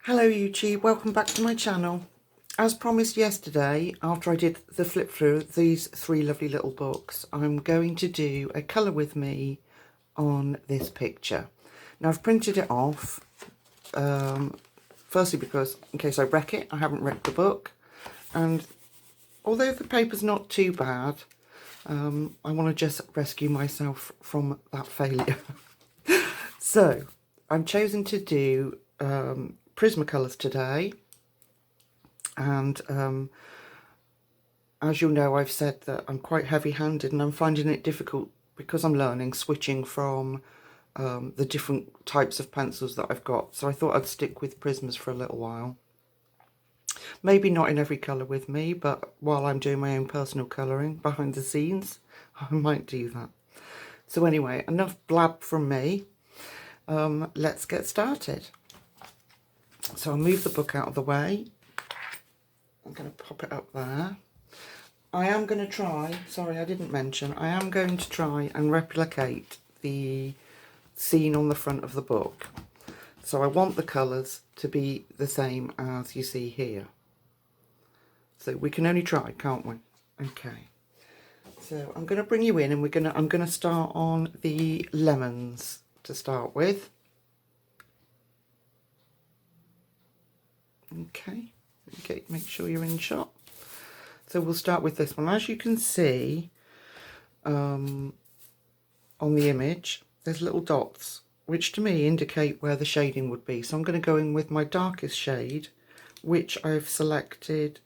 Hello YouTube, welcome back to my channel. As promised yesterday, after I did the flip through of these three lovely little books, I'm going to do a colour with me on this picture. Now I've printed it off, firstly because in case I wreck it, I haven't wrecked the book, and although the paper's not too bad, I want to just rescue myself from that failure. So I'm chosen to do Prismacolors today, and as you'll know, I've said that I'm quite heavy-handed and I'm finding it difficult because I'm learning, switching from the different types of pencils that I've got. So I thought I'd stick with Prismas for a little while. Maybe not in every colour with me, but while I'm doing my own personal colouring behind the scenes, I might do that. So anyway, enough blab from me. Let's get started. So I'll move the book out of the way. I'm going to pop it up there. I am going to try, sorry I didn't mention, I am going to try and replicate the scene on the front of the book. So I want the colours to be the same as you see here. So we can only try, can't we? Okay. So I'm going to bring you in and I'm going to start on the lemons to start with. Okay, make sure you're in shot. So we'll start with this one. As you can see on the image, there's little dots, which to me indicate where the shading would be. So I'm going to go in with my darkest shade, which I've selected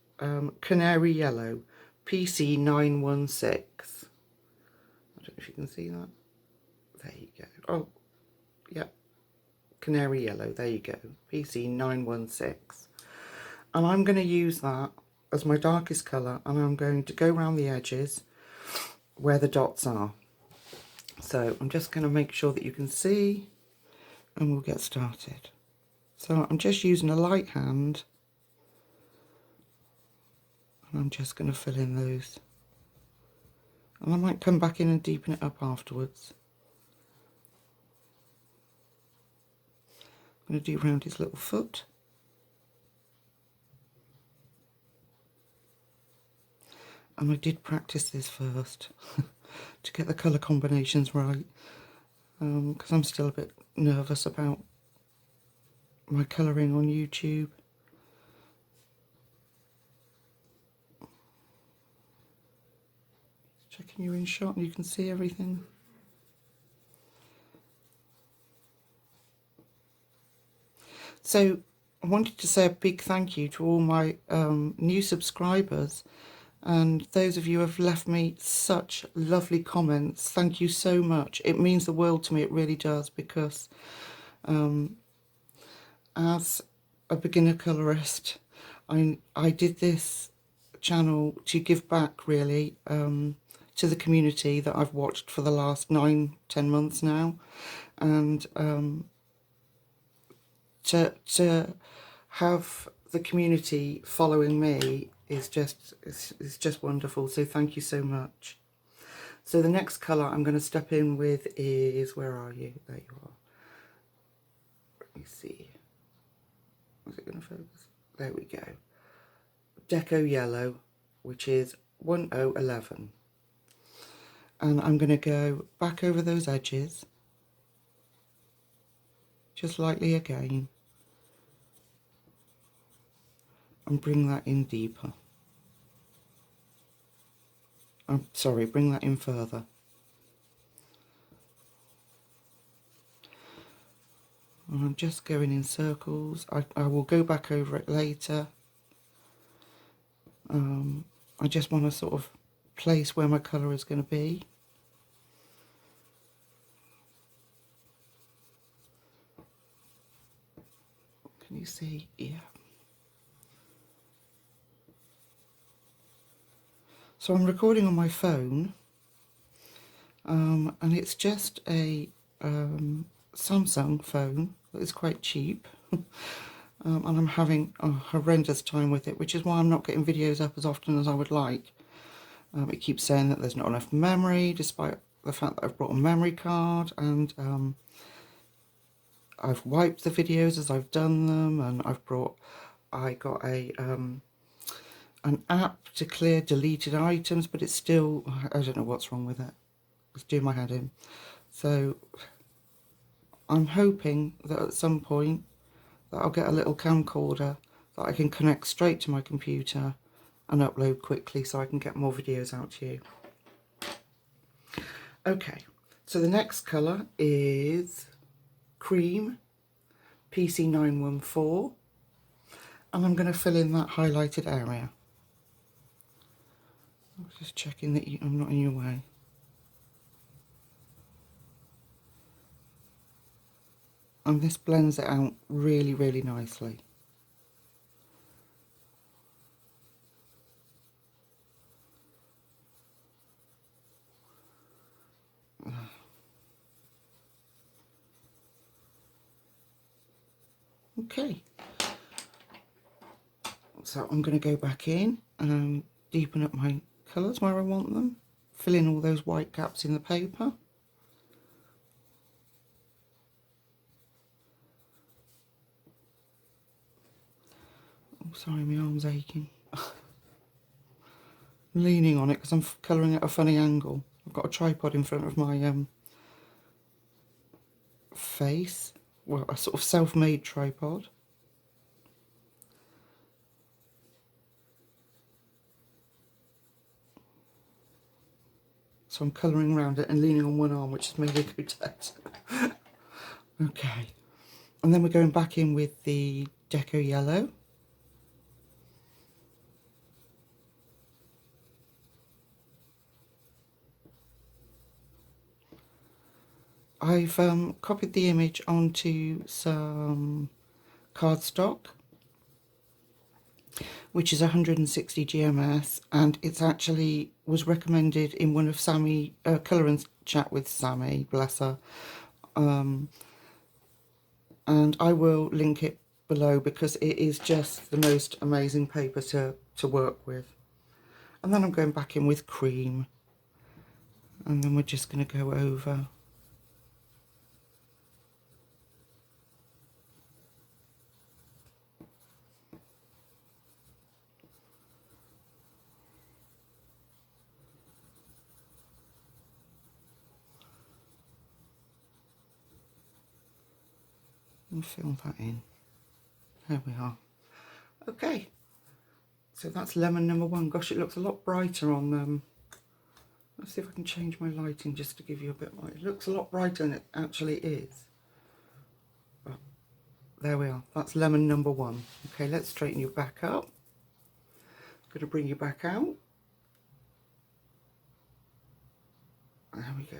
Canary Yellow, PC 916. I don't know if you can see that. There you go. Oh, yeah. Canary Yellow, there you go. PC 916. And I'm going to use that as my darkest colour, and I'm going to go around the edges where the dots are. So I'm just going to make sure that you can see, and we'll get started. So I'm just using a light hand, and I'm just going to fill in those. And I might come back in and deepen it up afterwards. I'm going to do around his little foot. And I did practice this first to get the colour combinations right, because I'm still a bit nervous about my colouring on YouTube. Checking you're in shot and you can see everything. So I wanted to say a big thank you to all my new subscribers. And those of you who have left me such lovely comments, thank you so much. It means the world to me, it really does, because as a beginner colourist, I did this channel to give back, really, to the community that I've watched for the last 9-10 months now. And to have the community following me is just wonderful. So thank you so much. So the next colour I'm going to step in with is, where are you? There you are. Let me see. Is it going to focus? There we go. Deco Yellow, which is 1011. And I'm going to go back over those edges, just lightly again, and bring that in deeper. I'm sorry, bring that in further. And I'm just going in circles. I will go back over it later. I just want to sort of place where my colour is going to be. Can you see? Yeah. So I'm recording on my phone, and it's just a Samsung phone that is quite cheap, and I'm having a horrendous time with it, which is why I'm not getting videos up as often as I would like. It keeps saying that there's not enough memory, despite the fact that I've brought a memory card, and I've wiped the videos as I've done them, and I got a an app to clear deleted items, but it's still, I don't know what's wrong with it. It's doing my head in. So I'm hoping that at some point that I'll get a little camcorder that I can connect straight to my computer and upload quickly so I can get more videos out to you. Okay, so the next colour is Cream PC914, and I'm going to fill in that highlighted area. I'm just checking that I'm not in your way. And this blends it out really, really nicely. Okay, so I'm going to go back in and deepen up my colours where I want them, fill in all those white gaps in the paper. Oh, sorry, my arm's aching. I'm leaning on it because I'm colouring at a funny angle. I've got a tripod in front of my face, well, a sort of self-made tripod. So I'm colouring around it and leaning on one arm, which is maybe a good test. Okay, and then we're going back in with the Deco Yellow. I've copied the image onto some cardstock, which is 160 GMS, and it's actually was recommended in one of Sammy Colour and Chat with Sammy, bless her, and I will link it below because it is just the most amazing paper to work with. And then I'm going back in with Cream, and then we're just going to go over and fill that in. There we are. Okay, so that's lemon number one. Gosh, it looks a lot brighter on let's see if I can change my lighting just to give you a bit more. It looks a lot brighter than it actually is. But there we are. That's lemon number one. Okay, let's straighten you back up. I'm going to bring you back out. There we go.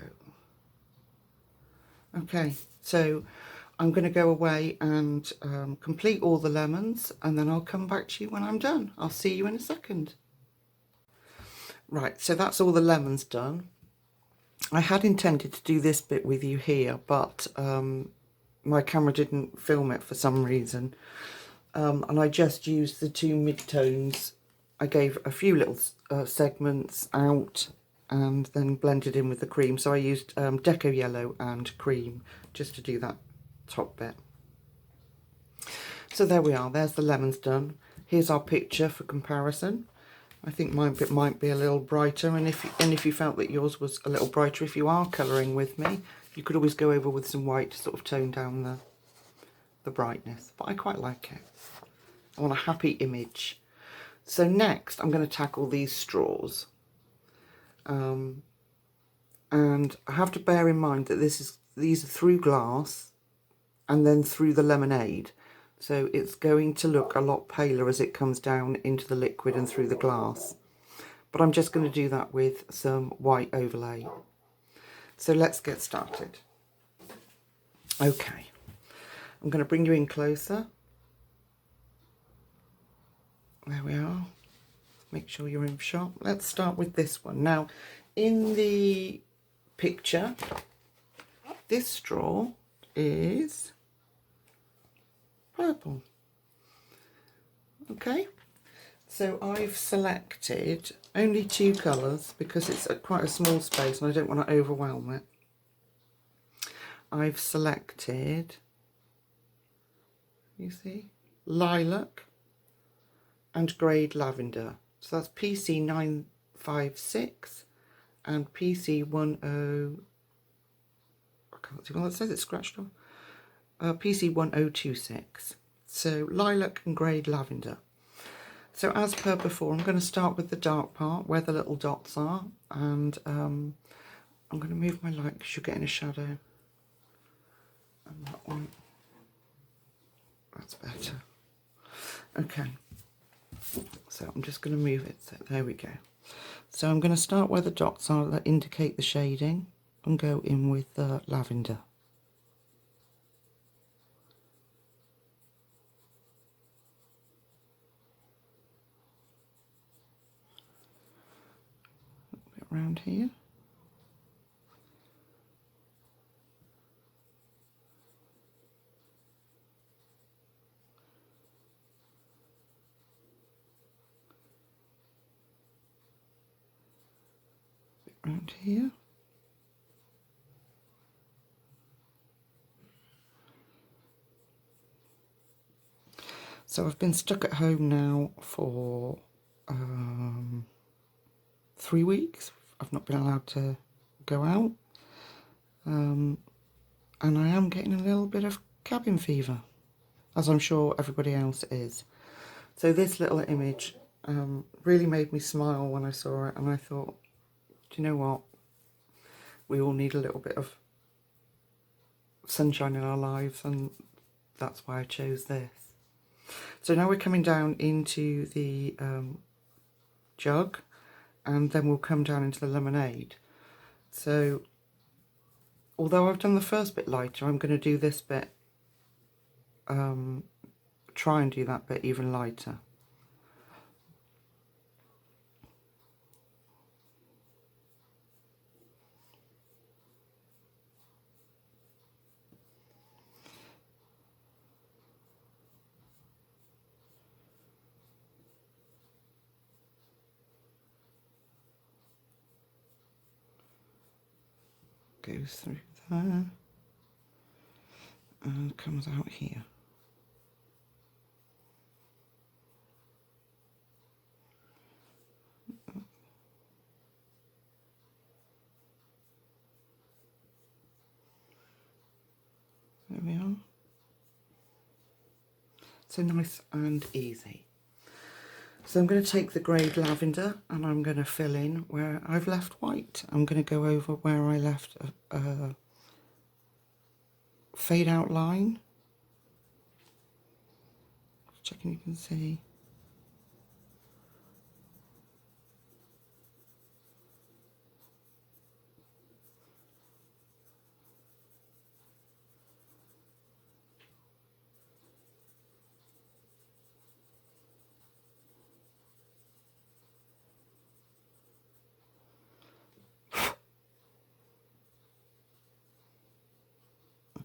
Okay, so I'm going to go away and complete all the lemons, and then I'll come back to you when I'm done. I'll see you in a second. Right, so that's all the lemons done. I had intended to do this bit with you here, but my camera didn't film it for some reason. And I just used the two mid-tones. I gave a few little segments out and then blended in with the cream. So I used Deco Yellow and Cream just to do that top bit. So there we are, there's the lemons done. Here's our picture for comparison. I think mine bit might be a little brighter, and if you felt that yours was a little brighter, if you are colouring with me, you could always go over with some white to sort of tone down the brightness. But I quite like it. I want a happy image. So next I'm going to tackle these straws. And I have to bear in mind that these are through glass and then through the lemonade. So it's going to look a lot paler as it comes down into the liquid and through the glass. But I'm just going to do that with some white overlay. So let's get started. Okay, I'm going to bring you in closer. There we are. Make sure you're in shot. Let's start with this one. Now, in the picture, this straw is purple. Okay, so I've selected only two colours because it's quite a small space and I don't want to overwhelm it. I've selected you see, lilac and greyed lavender. So that's PC 956 and PC 10, I can't see what that says, it's scratched off. PC 1026. So lilac and greyed lavender. So as per before, I'm going to start with the dark part where the little dots are, and I'm going to move my light because you're getting a shadow. And that one, that's better. Okay, so I'm just going to move it, so there we go. So I'm going to start where the dots are that indicate the shading and go in with the lavender. A bit around here. A bit around here. So I've been stuck at home now for 3 weeks. I've not been allowed to go out, and I am getting a little bit of cabin fever, as I'm sure everybody else is. So this little image really made me smile when I saw it, and I thought, do you know what, we all need a little bit of sunshine in our lives, and that's why I chose this. So now we're coming down into the jug, and then we'll come down into the lemonade. So although I've done the first bit lighter, I'm going to do this bit, try and do that bit even lighter. Goes through there and comes out here. There we are. So nice and easy. So I'm going to take the greyed lavender and I'm going to fill in where I've left white. I'm going to go over where I left a fade out line. Checking you can see.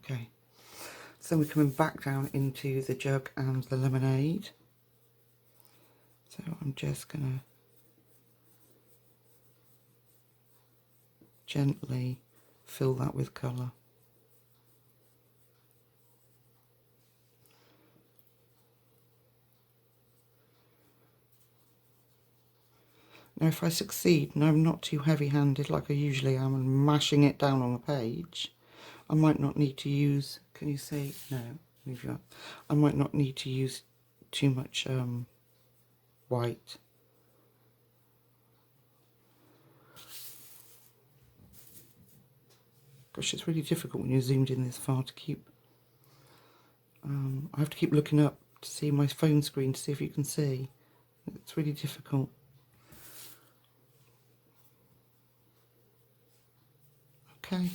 Okay, so we're coming back down into the jug and the lemonade. So I'm just going to gently fill that with colour. Now if I succeed and I'm not too heavy-handed like I usually am and mashing it down on the page, I might not need to use, can you see? No, leave you up. I might not need to use too much white. Gosh, it's really difficult when you're zoomed in this far to keep, I have to keep looking up to see my phone screen to see if you can see. It's really difficult. Okay,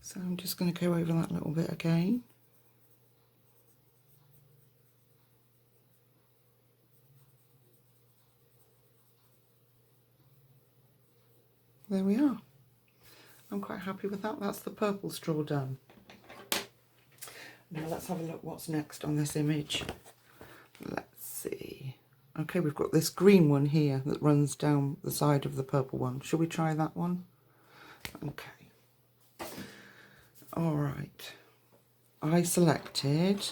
so I'm just going to go over that little bit again. There we are. I'm quite happy with that. That's the purple straw done. Now let's have a look what's next on this image. Let's see. Okay, we've got this green one here that runs down the side of the purple one. Shall we try that one? Okay. All right. I selected,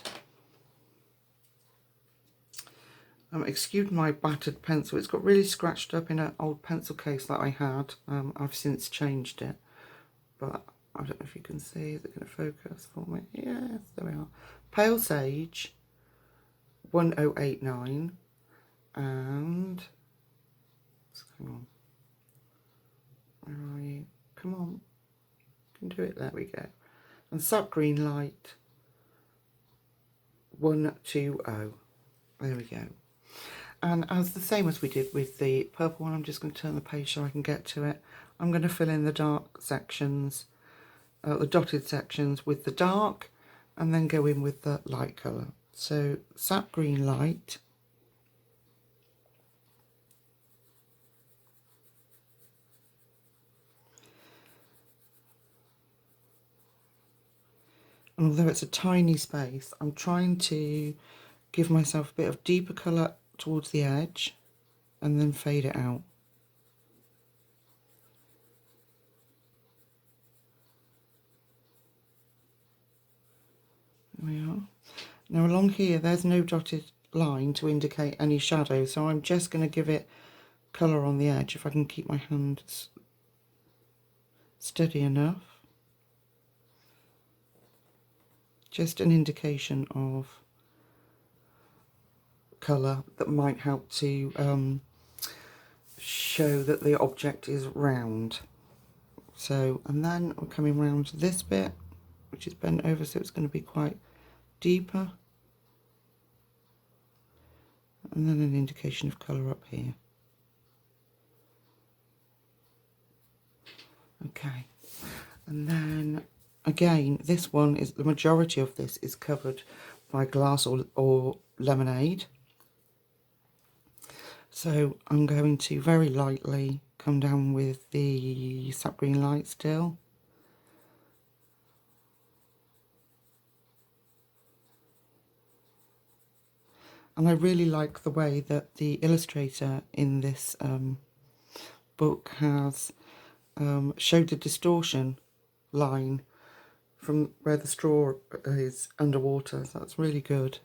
excuse my battered pencil, it's got really scratched up in an old pencil case that I had. I've since changed it, but I don't know if you can see, is it going to focus for me? Yes, there we are. Pale Sage 1089, and, hang on, where are you? Come on, you can do it, there we go. And Sap Green Light 120, there we go. And as the same as we did with the purple one, I'm just going to turn the page so I can get to it. I'm going to fill in the dark sections, the dotted sections with the dark, and then go in with the light colour. So Sap Green Light. And although it's a tiny space, I'm trying to give myself a bit of deeper colour towards the edge and then fade it out. There we are. Now along here there's no dotted line to indicate any shadow, so I'm just going to give it colour on the edge if I can keep my hand steady enough. Just an indication of colour that might help to show that the object is round. So, and then we're coming round to this bit, which is bent over, so it's going to be quite deeper. And then an indication of colour up here. Okay, and then again, this one is, the majority of this is covered by glass or lemonade. So I'm going to very lightly come down with the Sap Green Light still. And I really like the way that the illustrator in this book has showed the distortion line from where the straw is underwater, so that's really good.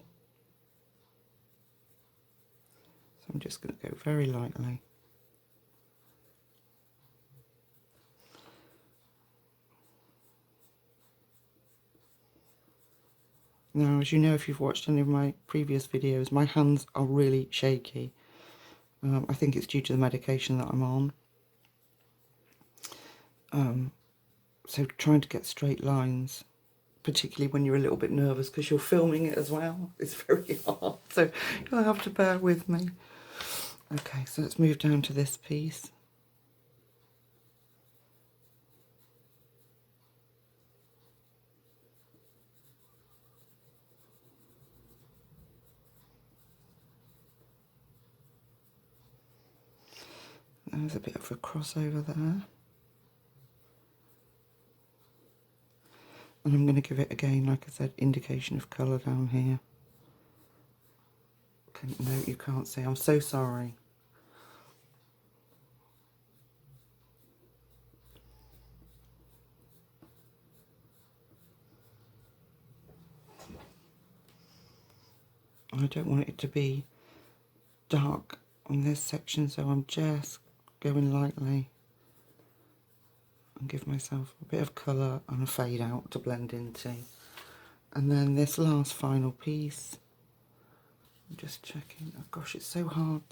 So I'm just going to go very lightly. Now, as you know, if you've watched any of my previous videos, my hands are really shaky. I think it's due to the medication that I'm on. So trying to get straight lines, particularly when you're a little bit nervous because you're filming it as well, it's very hard. So you'll have to bear with me. Okay, so let's move down to this piece. There's a bit of a crossover there. And I'm going to give it again, like I said, indication of colour down here. No, you can't see. I'm so sorry. I don't want it to be dark on this section, so I'm just going lightly and give myself a bit of colour and a fade out to blend into. And then this last final piece, I'm just checking. Oh gosh, it's so hard.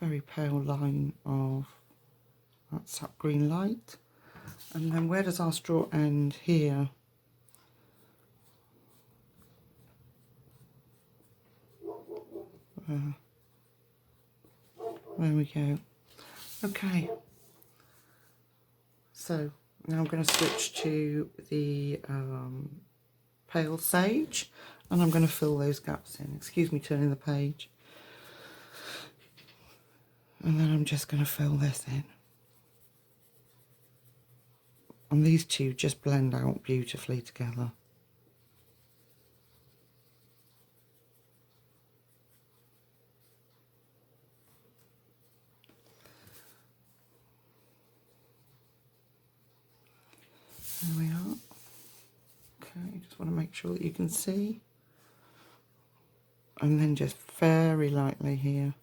Very pale line of that Sap Green Light. And then where does our straw end? Here. There we go. Okay. So now I'm going to switch to the Pale Sage, and I'm going to fill those gaps in. Excuse me turning the page. And then I'm just going to fill this in. And these two just blend out beautifully together. want to make sure that you can see. And then just very lightly here.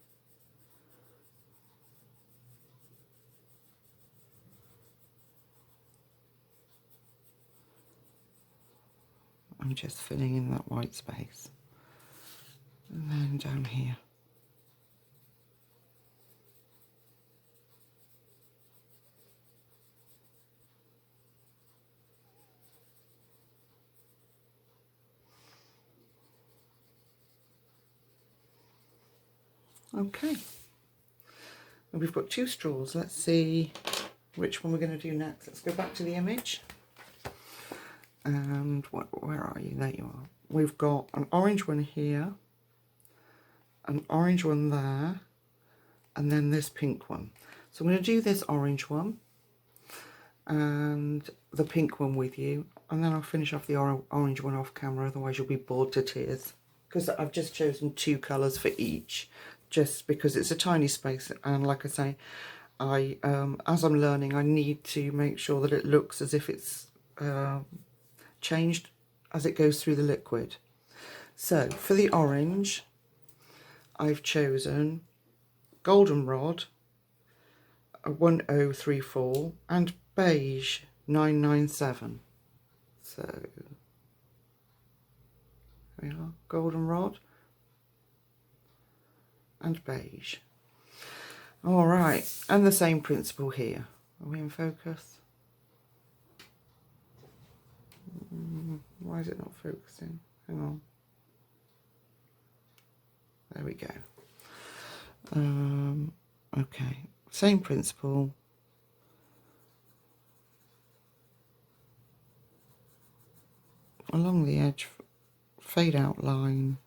I'm just filling in that white space. And then down here. Okay. And we've got 2 straws. Let's see which one we're going to do next. Let's go back to the image. And where are you? There you are. We've got an orange one here, an orange one there, and then this pink one. So I'm going to do this orange one and the pink one with you, and then I'll finish off the orange one off camera, otherwise you'll be bored to tears. Because I've just chosen 2 colours for each, just because it's a tiny space, and like I say, as I'm learning, I need to make sure that it looks as if it's changed as it goes through the liquid. So for the orange, I've chosen goldenrod 1034 and beige 997. So here we are, goldenrod and beige. All right, and the same principle here. Are we in focus? Why is it not focusing? Hang on. There we go. Okay, same principle. Along the edge, fade out line.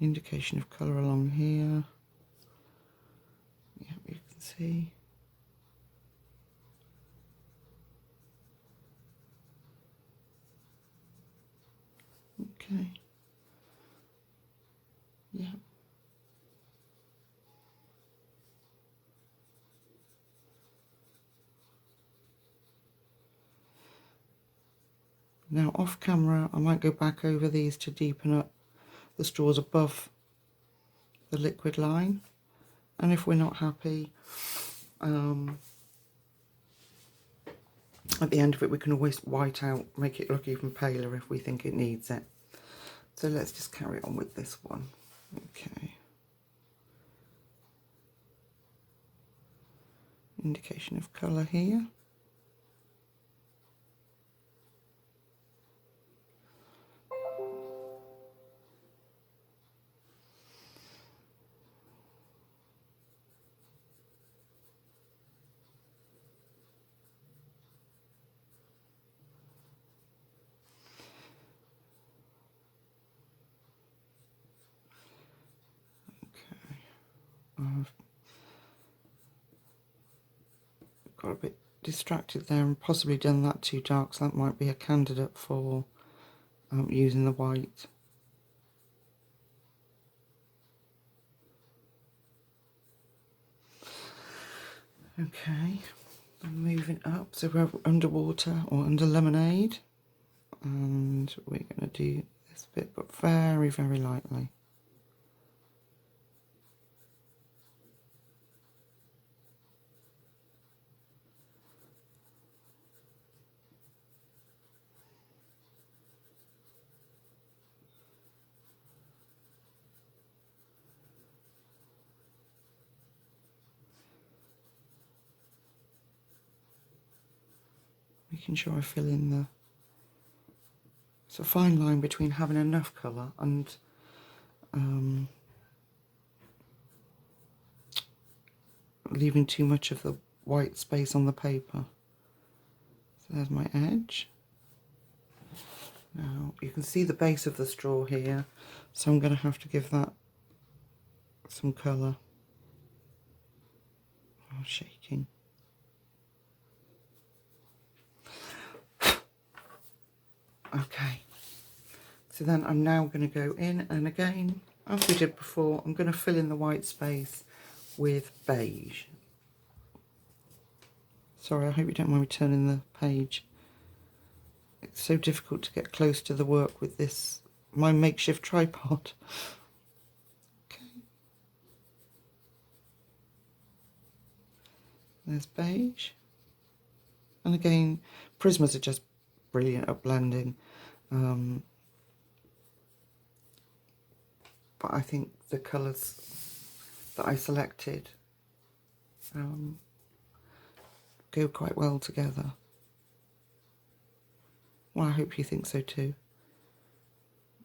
Indication of colour along here. Yeah, you can see. Okay. Yeah. Now off camera, I might go back over these to deepen up the straws above the liquid line, and if we're not happy, at the end of it we can always white out, make it look even paler if we think it needs it. So let's just carry on with this one. Okay. Indication of colour here. I've got a bit distracted there and possibly done that too dark, so that might be a candidate for using the white. Okay, I'm moving up, so we're underwater or under lemonade, and we're going to do this bit but very, very lightly. Making sure I fill in the... It's a fine line between having enough colour and leaving too much of the white space on the paper. So there's my edge. Now you can see the base of the straw here, so I'm going to have to give that some colour. Oh, shaking. Okay, So then I'm now going to go in, and again, as we did before, I'm going to fill in the white space with beige. Sorry, I hope you don't mind me turning the page. It's so difficult to get close to the work with this, my makeshift tripod. Okay. There's beige. And again, Prismas are just brilliant at blending. But I think the colours that I selected go quite well together. Well, I hope you think so too.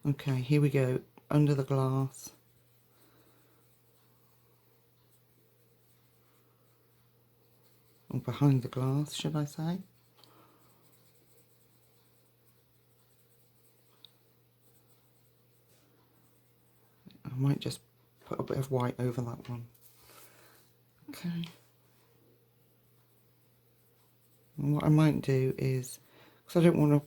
Okay, here we go, under the glass. Or behind the glass, should I say. I might just put a bit of white over that one. Okay. And what I might do is, because I don't want to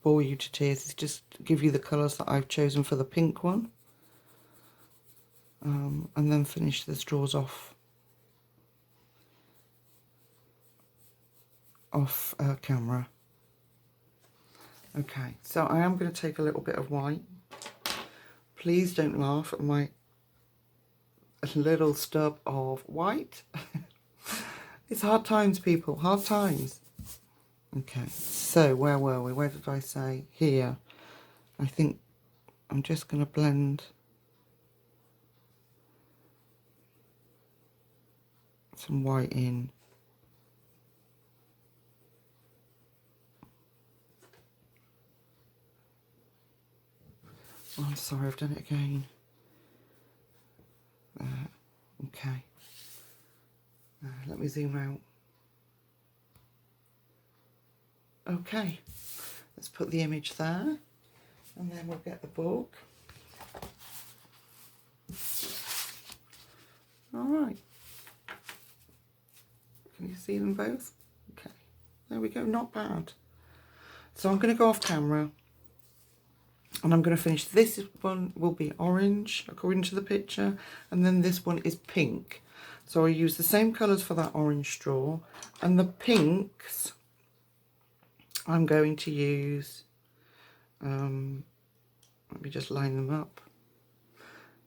bore you to tears, is just give you the colours that I've chosen for the pink one. And then finish the straws off camera. Okay, so I am going to take a little bit of white. Please don't laugh at my little stub of white. It's hard times, people, hard times. Okay, so where were we? Where did I say? Here. I think I'm just going to blend some white in. Oh, I'm sorry, I've done it again. Okay. Let me zoom out. Okay, let's put the image there, and then we'll get the book. All right. Can you see them both? Okay, there we go, not bad. So I'm going to go off camera, and I'm going to finish. This one will be orange, according to the picture, and then this one is pink. So I use the same colours for that orange straw, and the pinks I'm going to use, let me just line them up.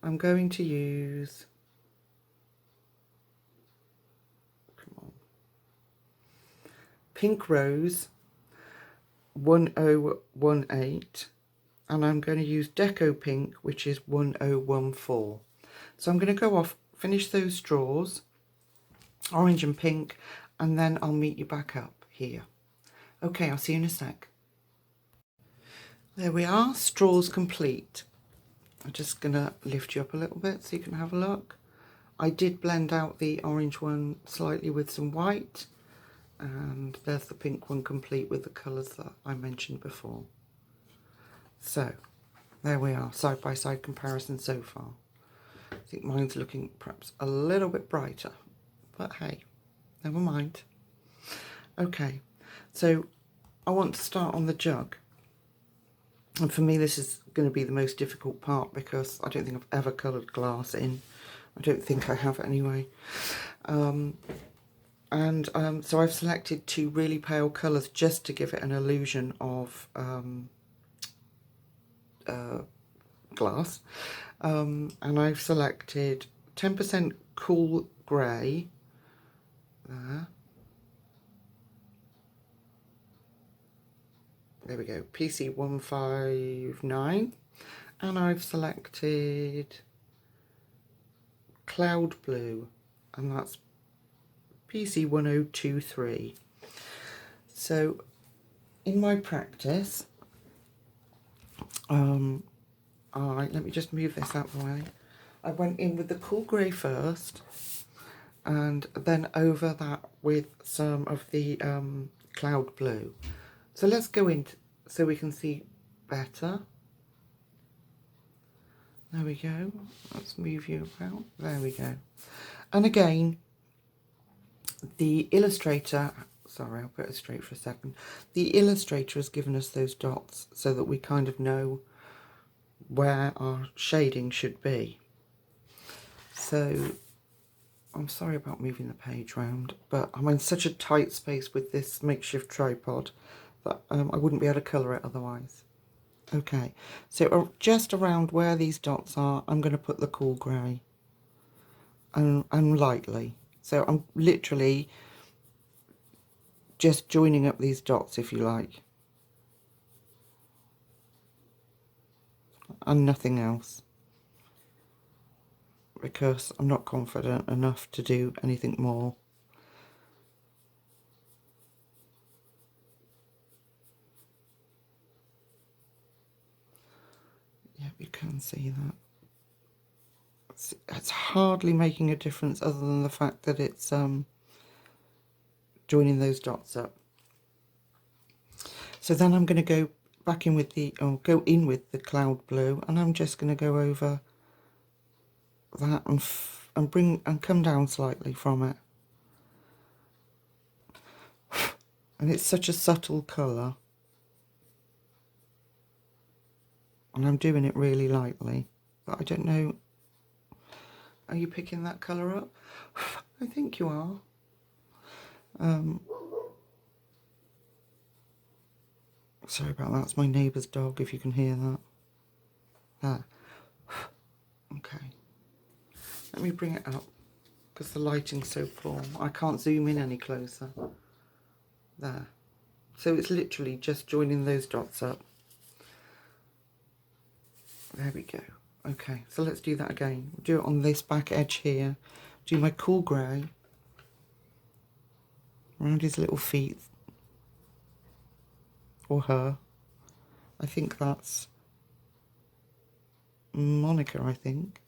I'm going to use, come on, Pink Rose 1018, and I'm going to use Deco Pink, which is 1014. So I'm going to go off, finish those straws, orange and pink, and then I'll meet you back up here. Okay, I'll see you in a sec. There we are, straws complete. I'm just going to lift you up a little bit so you can have a look. I did blend out the orange one slightly with some white, and there's the pink one complete with the colours that I mentioned before. So, there we are, side by side comparison so far. I think mine's looking perhaps a little bit brighter, but hey, never mind. Okay, so I want to start on the jug. And for me, this is going to be the most difficult part because I don't think I've ever coloured glass in. I don't think I have anyway. So I've selected two really pale colours just to give it an illusion of glass. And I've selected 10% cool grey there. There we go, PC 159, and I've selected Cloud Blue, and that's PC 1023. So in my practice, let me just move this out of the way. I went in with the cool grey first, and then over that with some of the Cloud Blue. So let's go in so we can see better. There we go. Let's move you about. There we go. And again, the illustrator, sorry, I'll put it straight for a second. The illustrator has given us those dots so that we kind of know where our shading should be. So I'm sorry about moving the page around, but I'm in such a tight space with this makeshift tripod that I wouldn't be able to colour it otherwise. Okay, so just around where these dots are, I'm going to put the cool grey, and lightly. So I'm literally just joining up these dots, if you like, and nothing else, because I'm not confident enough to do anything more. Yeah, you can see that. It's hardly making a difference other than the fact that it's joining those dots up. So then I'm going to go back in with go in with the cloud blue, and I'm just going to go over that and come down slightly from it. And it's such a subtle colour, and I'm doing it really lightly, but I don't know. Are you picking that colour up? I think you are. Sorry about that. It's my neighbour's dog, if you can hear that. There. Okay. Let me bring it up, because the lighting's so poor. I can't zoom in any closer. There. So it's literally just joining those dots up. There we go. Okay, so let's do that again. Do it on this back edge here. Do my cool grey around his little feet, or her. I think that's Monica, I think.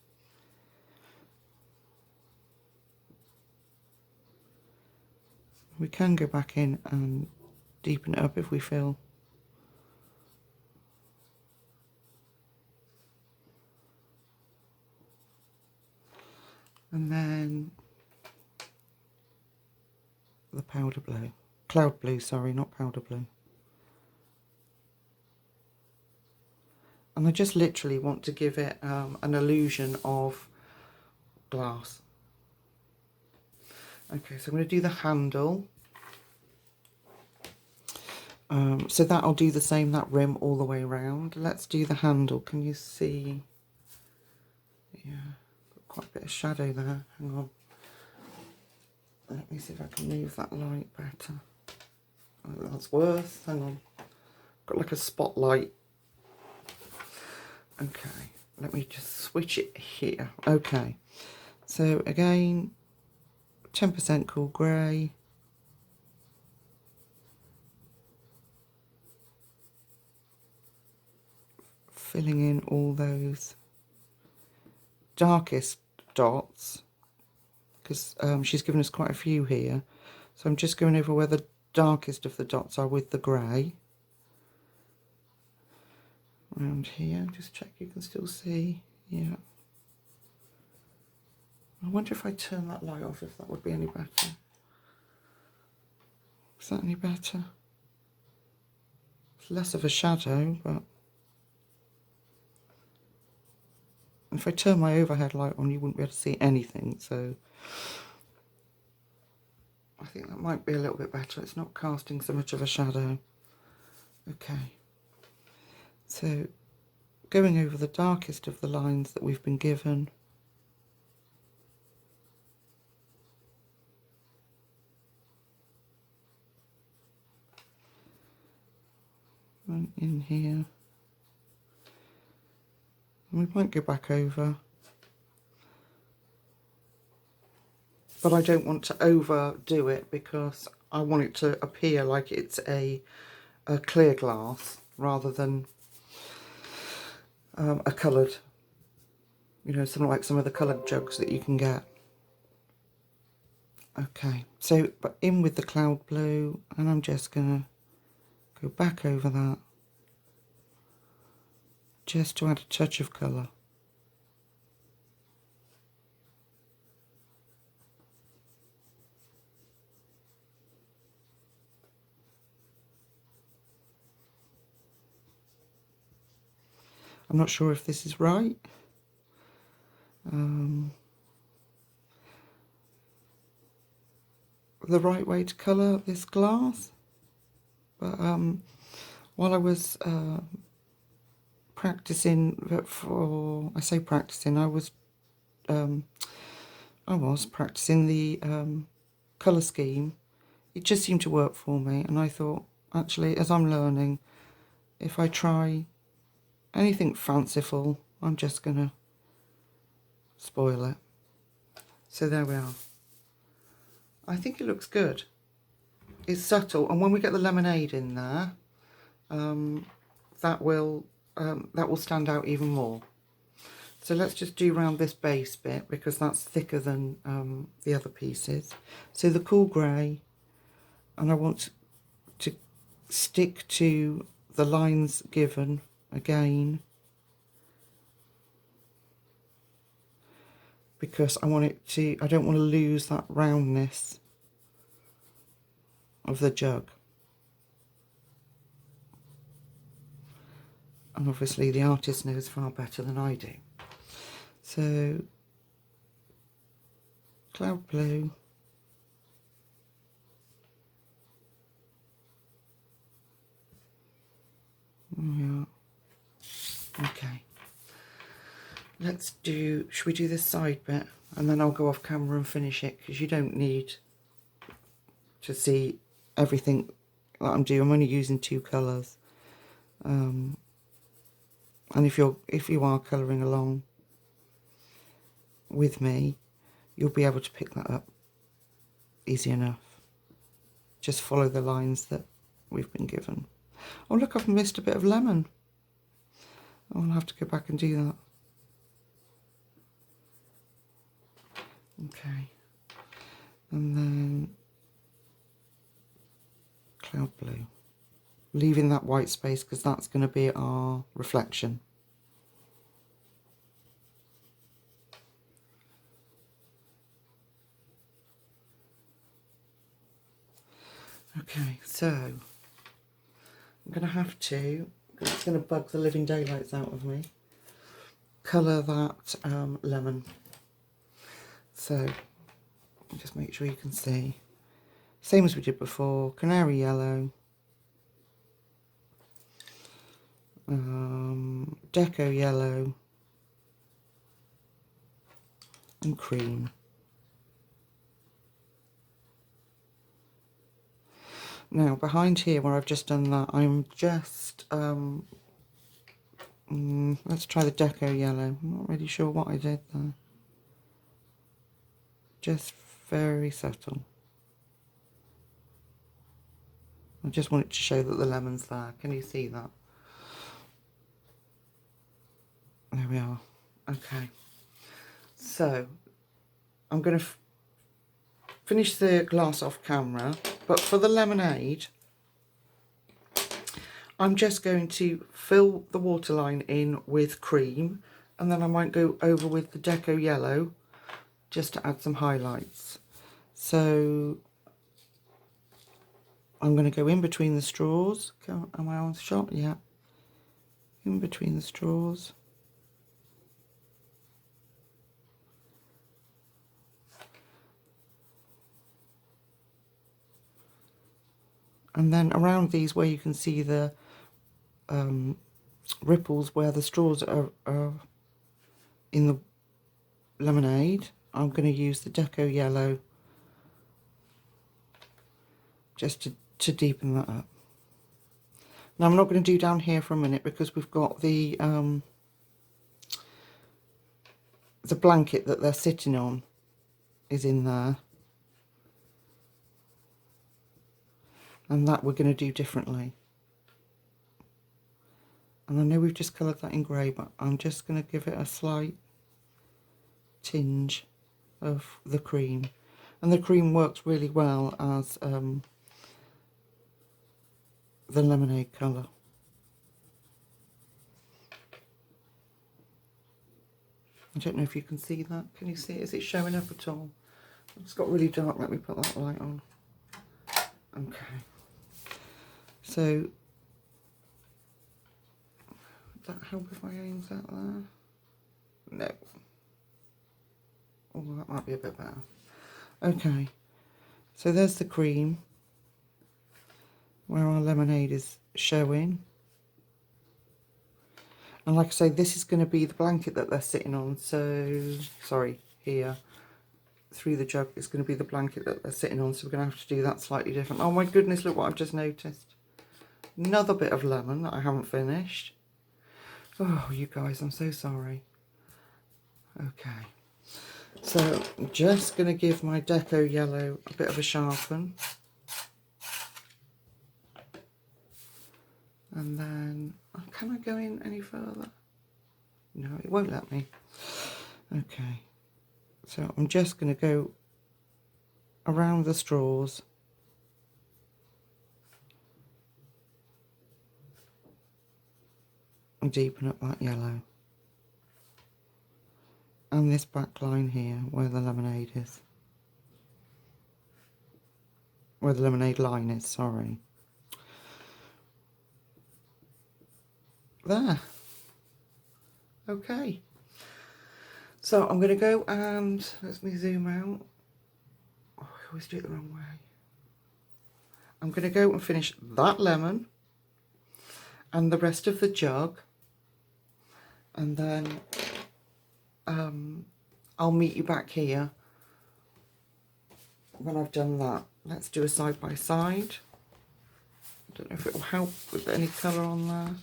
We can go back in and deepen it up if we feel. And then the powder blue. Cloud blue, sorry, not powder blue. And I just literally want to give it an illusion of glass. Okay, so I'm going to do the handle. So that'll do the same, that rim all the way around. Let's do the handle. Can you see? Yeah, got quite a bit of shadow there. Hang on. Let me see if I can move that light better. Oh, that's worse. Hang on. Got like a spotlight. Okay, let me just switch it here. Okay, so again, 10% cool grey. Filling in all those darkest dots, because she's given us quite a few here. So I'm just going over where the darkest of the dots are with the grey. Around here, just check you can still see. Yeah. I wonder if I turn that light off, if that would be any better. Is that any better? It's less of a shadow, but if I turn my overhead light on, you wouldn't be able to see anything, so I think that might be a little bit better. It's not casting so much of a shadow. Okay. So, going over the darkest of the lines that we've been given. And in here. And we might go back over. But I don't want to overdo it, because I want it to appear like it's a clear glass rather than a coloured, you know, something like some of the coloured jugs that you can get. Okay, so but in with the cloud blue, and I'm just going to go back over that just to add a touch of colour. I'm not sure if this is right. The right way to colour this glass. But while I was practicing I say practicing, I was practicing the colour scheme. It just seemed to work for me, and I thought, actually, as I'm learning, if I try anything fanciful, I'm just going to spoil it. So there we are. I think it looks good. It's subtle, and when we get the lemonade in there, that will stand out even more. So let's just do around this base bit, because that's thicker than the other pieces. So the cool grey, and I want to stick to the lines given again, because I don't want to lose that roundness of the jug. And obviously the artist knows far better than I do. So, cloud blue. Yeah. Okay. Should we do this side bit? And then I'll go off camera and finish it, because you don't need to see everything that I'm doing. I'm only using 2 colours. And if you are colouring along with me, you'll be able to pick that up easy enough. Just follow the lines that we've been given. Oh look, I've missed a bit of lemon. I'll have to go back and do that. Okay. And then cloud blue. Leaving that white space, because that's going to be our reflection. Okay, so I'm going to have to, because it's going to bug the living daylights out of me, colour that lemon. So just make sure you can see. Same as we did before, canary yellow, deco yellow, and cream. Now behind here where I've just done that, I'm just let's try the deco yellow. I'm not really sure what I did there. Just very subtle. I just want it to show that the lemon's there. Can you see that? There we are. Okay. So I'm going to finish the glass off camera, but for the lemonade, I'm just going to fill the waterline in with cream, and then I might go over with the deco yellow just to add some highlights. So I'm going to go in between the straws. Am I on shot? Yeah. In between the straws. And then around these where you can see the ripples where the straws are in the lemonade, I'm going to use the deco yellow just to deepen that up. Now I'm not going to do down here for a minute, because we've got the blanket that they're sitting on is in there, and that we're going to do differently. And I know we've just coloured that in grey, but I'm just going to give it a slight tinge of the cream, and the cream works really well as the lemonade colour. I don't know if you can see that. Can you see it? Is it showing up at all? It's got really dark. Let me put that light on. Okay. So that help if I aimed that there? No. Oh, that might be a bit better. Okay, so there's the cream where our lemonade is showing. And like I say, this is going to be the blanket that they're sitting on. So, sorry, here, through the jug, it's going to be the blanket that they're sitting on. So we're going to have to do that slightly different. Oh my goodness, look what I've just noticed. Another bit of lemon that I haven't finished. Oh, you guys, I'm so sorry. Okay. So I'm just going to give my Deco Yellow a bit of a sharpen. And then, can I go in any further? No, it won't let me. Okay. So I'm just going to go around the straws. And deepen up that yellow. And this back line here, where the lemonade is. Where the lemonade line is, sorry. There. Okay. So I'm going to go and, let me zoom out. Oh, I always do it the wrong way. I'm going to go and finish that lemon and the rest of the jug. And then I'll meet you back here when I've done that. Let's do a side by side. I don't know if it will help with any colour on there.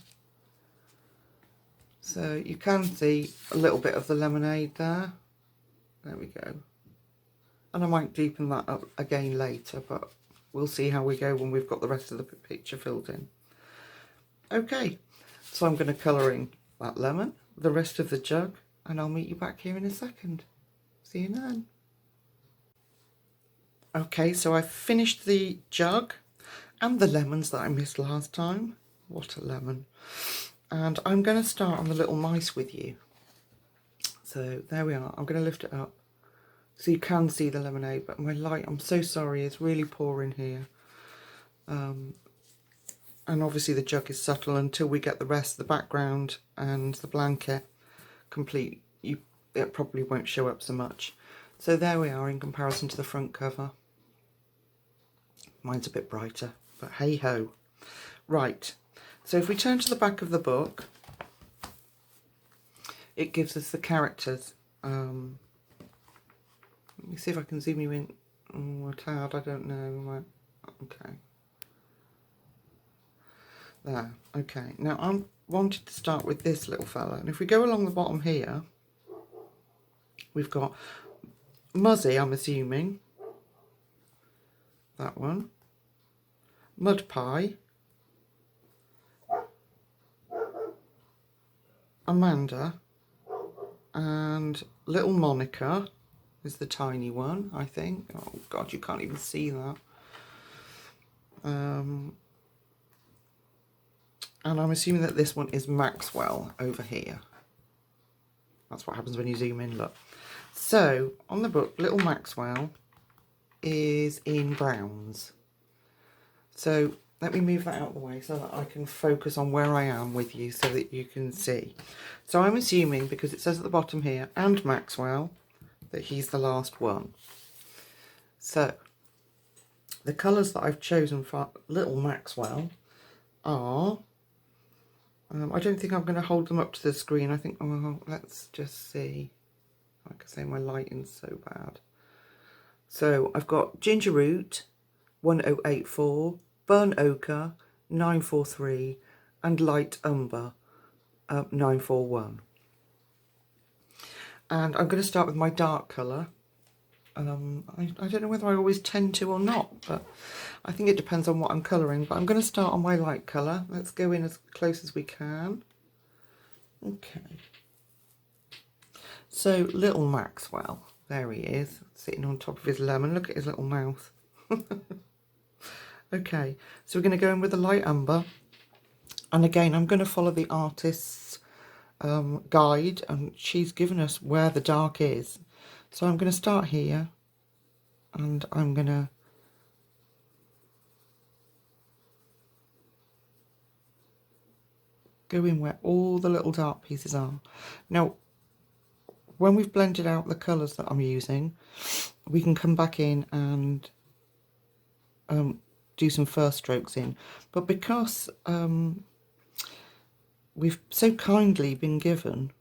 So you can see a little bit of the lemonade there. There we go. And I might deepen that up again later, but we'll see how we go when we've got the rest of the picture filled in. Okay, so I'm going to colour in that lemon, the rest of the jug, and I'll meet you back here in a second. See you then. Okay, so I've finished the jug and the lemons that I missed last time. What a lemon. And I'm going to start on the little mice with you. So there we are. I'm going to lift it up so you can see the lemonade, but my light, I'm so sorry, it's really poor in here. And obviously the jug is subtle until we get the rest, the background and the blanket complete. It probably won't show up so much. So there we are in comparison to the front cover. Mine's a bit brighter, but hey ho. Right, so if we turn to the back of the book, it gives us the characters. Let me see if I can zoom you in. Oh, a tad, I don't know. Okay. There, okay. Now I wanted to start with this little fella, and if we go along the bottom here, we've got Muzzy, I'm assuming. That one. Mud Pie. Amanda. And little Monica is the tiny one, I think. Oh God, you can't even see that. And I'm assuming that this one is Maxwell over here. That's what happens when you zoom in, look. So, on the book, little Maxwell is in browns. So, let me move that out of the way so that I can focus on where I am with you so that you can see. So, I'm assuming, because it says at the bottom here, and Maxwell, that he's the last one. So, the colours that I've chosen for little Maxwell are... I don't think I'm going to hold them up to the screen. I think, oh, let's just see. Like I say, my lighting's so bad. So I've got Ginger Root, 1084, Burnt Ochre, 943, and Light Umber, 941. And I'm going to start with my dark colour. I don't know whether I always tend to or not, but I think it depends on what I'm colouring. But I'm going to start on my light colour. Let's go in as close as we can. Okay. So, little Maxwell. There he is, sitting on top of his lemon. Look at his little mouth. Okay, so we're going to go in with the light umber. And again, I'm going to follow the artist's guide. And she's given us where the dark is. So I'm going to start here, and I'm going to go in where all the little dark pieces are. Now, when we've blended out the colours that I'm using, we can come back in and do some first strokes in. But because we've so kindly been given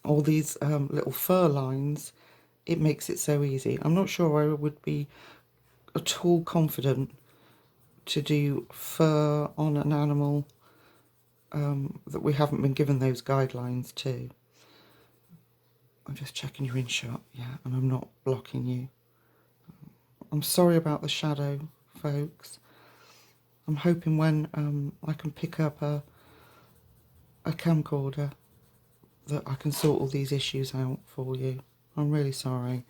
all these little fur lines, it makes it so easy. I'm not sure I would be at all confident to do fur on an animal that we haven't been given those guidelines to. I'm just checking you're in shot, yeah, and I'm not blocking you. I'm sorry about the shadow, folks. I'm hoping when I can pick up a camcorder that I can sort all these issues out for you. I'm really sorry.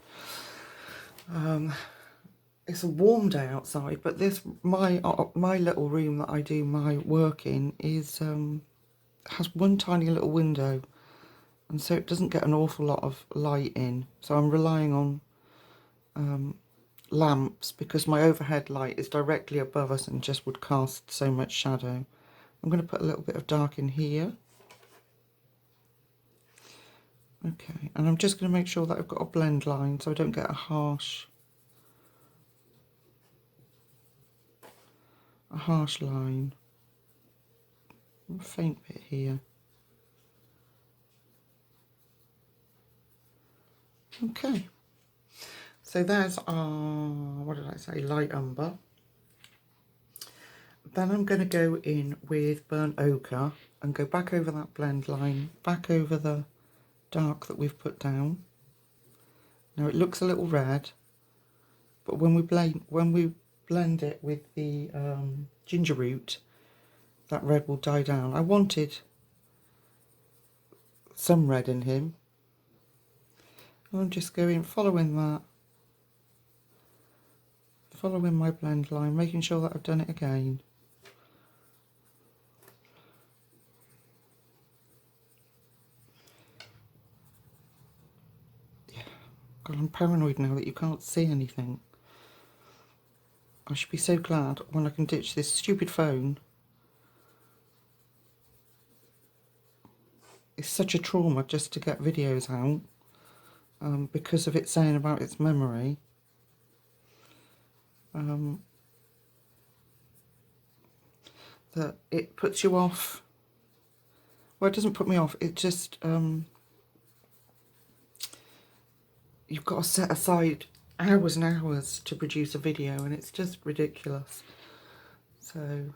It's a warm day outside, but this my little room that I do my work in is has one tiny little window, and so it doesn't get an awful lot of light in. So I'm relying on lamps because my overhead light is directly above us and just would cast so much shadow. I'm going to put a little bit of dark in here. Okay, and I'm just going to make sure that I've got a blend line so I don't get a harsh line. A faint bit here. Okay, so there's our, what did I say, light umber. Then I'm going to go in with burnt ochre and go back over that blend line, back over the dark that we've put down. Now it looks a little red, but when we blend it with the ginger root, that red will die down. I wanted some red in him. I'm just going, following my blend line, making sure that I've done it again. Yeah, God, I'm paranoid now that you can't see anything. I should be so glad when I can ditch this stupid phone. It's such a trauma just to get videos out because of it saying about its memory. That it puts you off. Well, it doesn't put me off, it just you've got to set aside hours and hours to produce a video, and it's just ridiculous. So,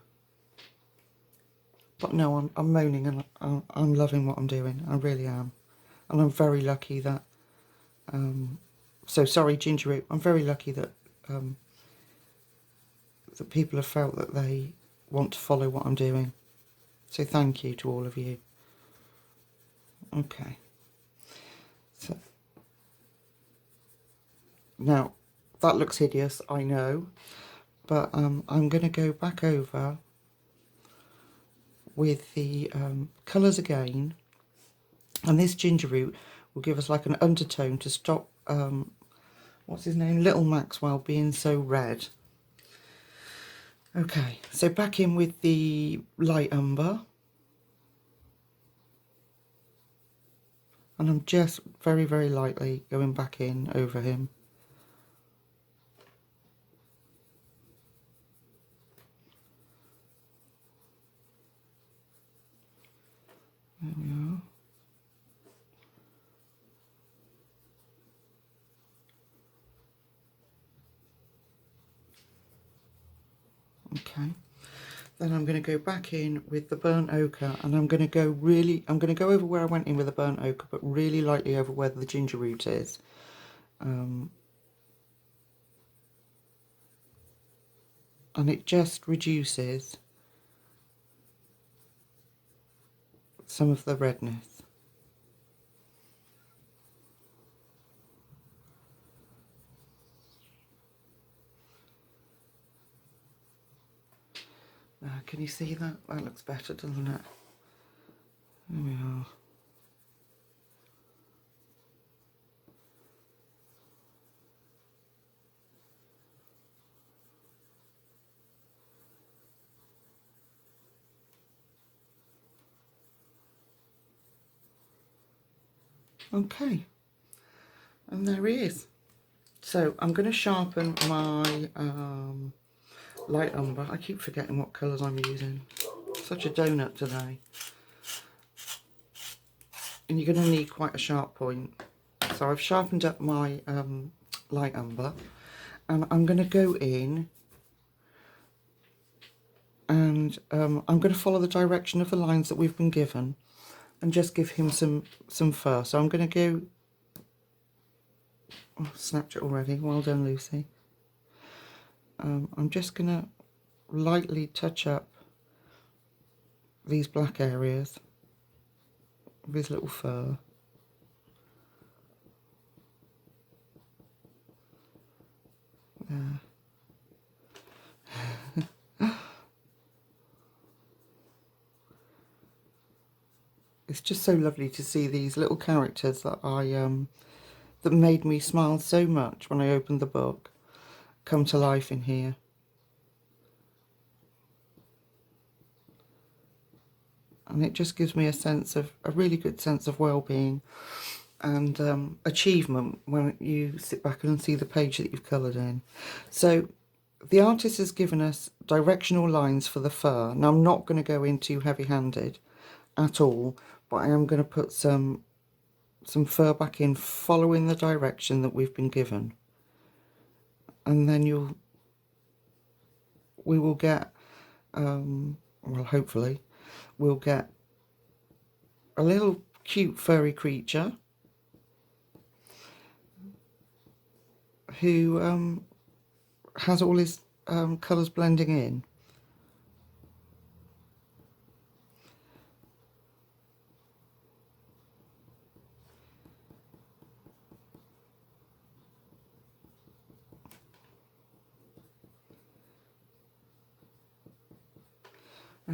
but no, I'm moaning, and I'm loving what I'm doing. I really am, and I'm very lucky that. So sorry, Ginger Root. I'm very lucky that that people have felt that they want to follow what I'm doing. So thank you to all of you. Okay. So now that looks hideous, I know, but I'm going to go back over with the colours again, and this ginger root will give us like an undertone to stop what's his name, Little Maxwell, being so red. Okay, so back in with the light umber, and I'm just very, very lightly going back in over him. There we are. Okay, then I'm going to go back in with the burnt ochre, and I'm going to go over where I went in with the burnt ochre, but really lightly over where the ginger root is. And it just reduces some of the redness. Can you see that? That looks better, doesn't it? There we are. Okay, and there he is. So I'm going to sharpen my light umber. I keep forgetting what colours I'm using. Such a donut today. And you're going to need quite a sharp point. So I've sharpened up my light umber, and I'm going to go in and I'm going to follow the direction of the lines that we've been given and just give him some fur. So I'm going to go, oh, snapped it already, well done Lucy. I'm just going to lightly touch up these black areas with his little fur. There. It's just so lovely to see these little characters that that made me smile so much when I opened the book come to life in here. And it just gives me a really good sense of well-being and achievement when you sit back and see the page that you've coloured in. So the artist has given us directional lines for the fur. Now I'm not going to go in too heavy-handed at all, but I am going to put some fur back in following the direction that we've been given. And then we will get, well hopefully, we'll get a little cute furry creature who has all his colours blending in.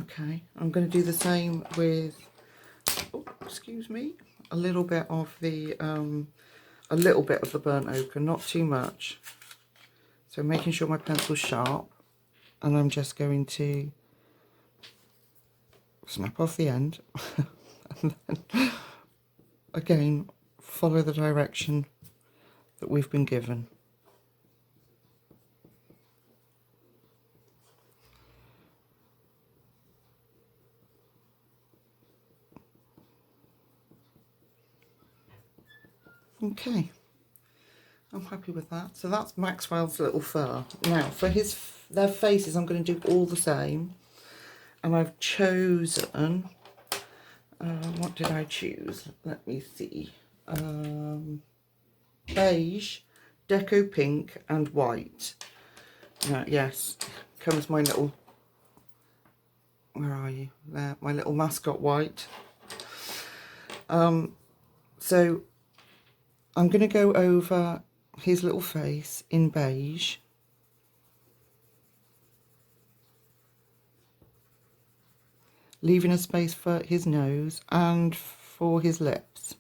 Okay, I'm going to do the same with, oh, excuse me, a little bit of the burnt ochre, not too much. So making sure my pencil's sharp, and I'm just going to snap off the end and then again follow the direction that we've been given. Okay, I'm happy with that. So that's Maxwell's little fur. Now for their faces I'm going to do all the same, and I've chosen, what did I choose? Let me see. Beige, deco pink and white. Yes, comes my little, where are you? There, my little mascot white. So I'm going to go over his little face in beige. Leaving a space for his nose and for his lips.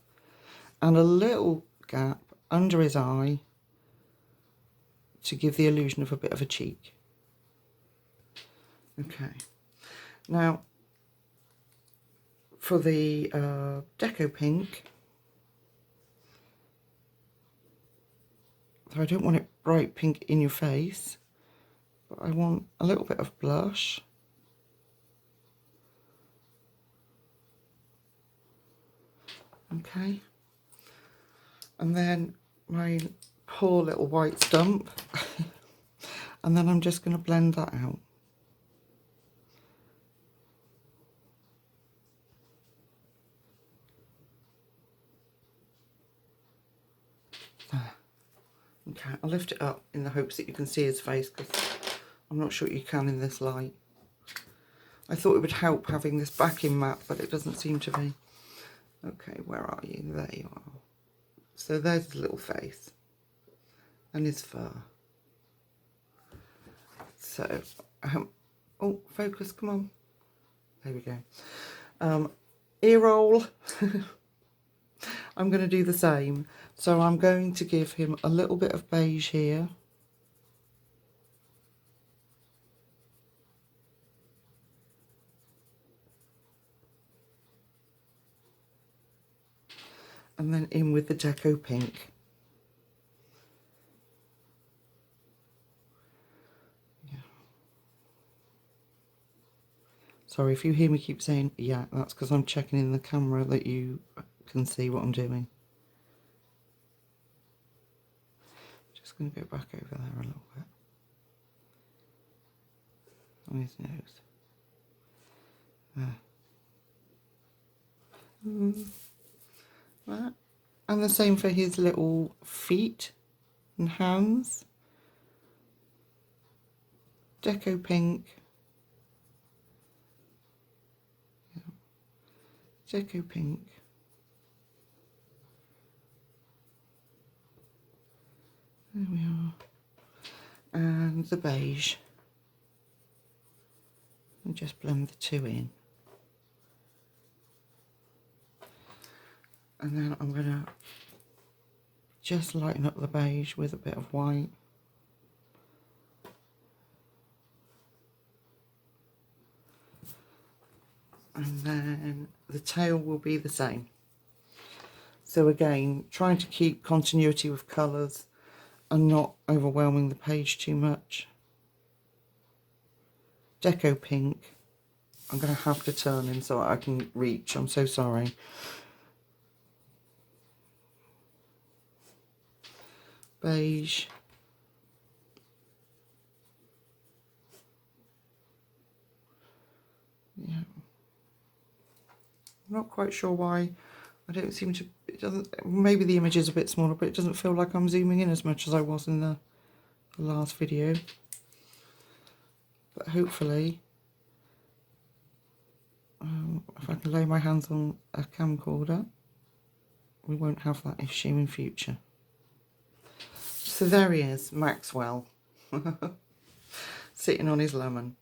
And a little gap under his eye to give the illusion of a bit of a cheek. Okay. Now, for the deco pink, so I don't want it bright pink in your face, but I want a little bit of blush. Okay. And then my poor little white stump. And then I'm just going to blend that out. There. Okay, I'll lift it up in the hopes that you can see his face, because I'm not sure you can in this light. I thought it would help having this backing map, but it doesn't seem to be. Okay, where are you? There you are. So there's his little face and his fur. So, oh, focus, come on. There we go. Ear roll. I'm going to do the same. So I'm going to give him a little bit of beige here. and then in with the Deco Pink. Yeah. Sorry if you hear me keep saying yeah, that's because I'm checking in the camera that you can see what I'm doing. Just going to go back over there a little bit on his nose. That. And the same for his little feet and hands. Deco Pink. Deco Pink. There we are. And the beige. And just blend the two in. And then I'm going to just lighten up the beige with a bit of white. And then the tail will be the same. So again, trying to keep continuity with colours and not overwhelming the page too much. Deco Pink. I'm going to have to turn him so I can reach. I'm so sorry. Beige. Yeah. I'm not quite sure why I don't seem to, it doesn't, maybe the image is a bit smaller, but it doesn't feel like I'm zooming in as much as I was in the last video. But hopefully, if I can lay my hands on a camcorder, we won't have that issue in future. So there he is, Maxwell, sitting on his lemon.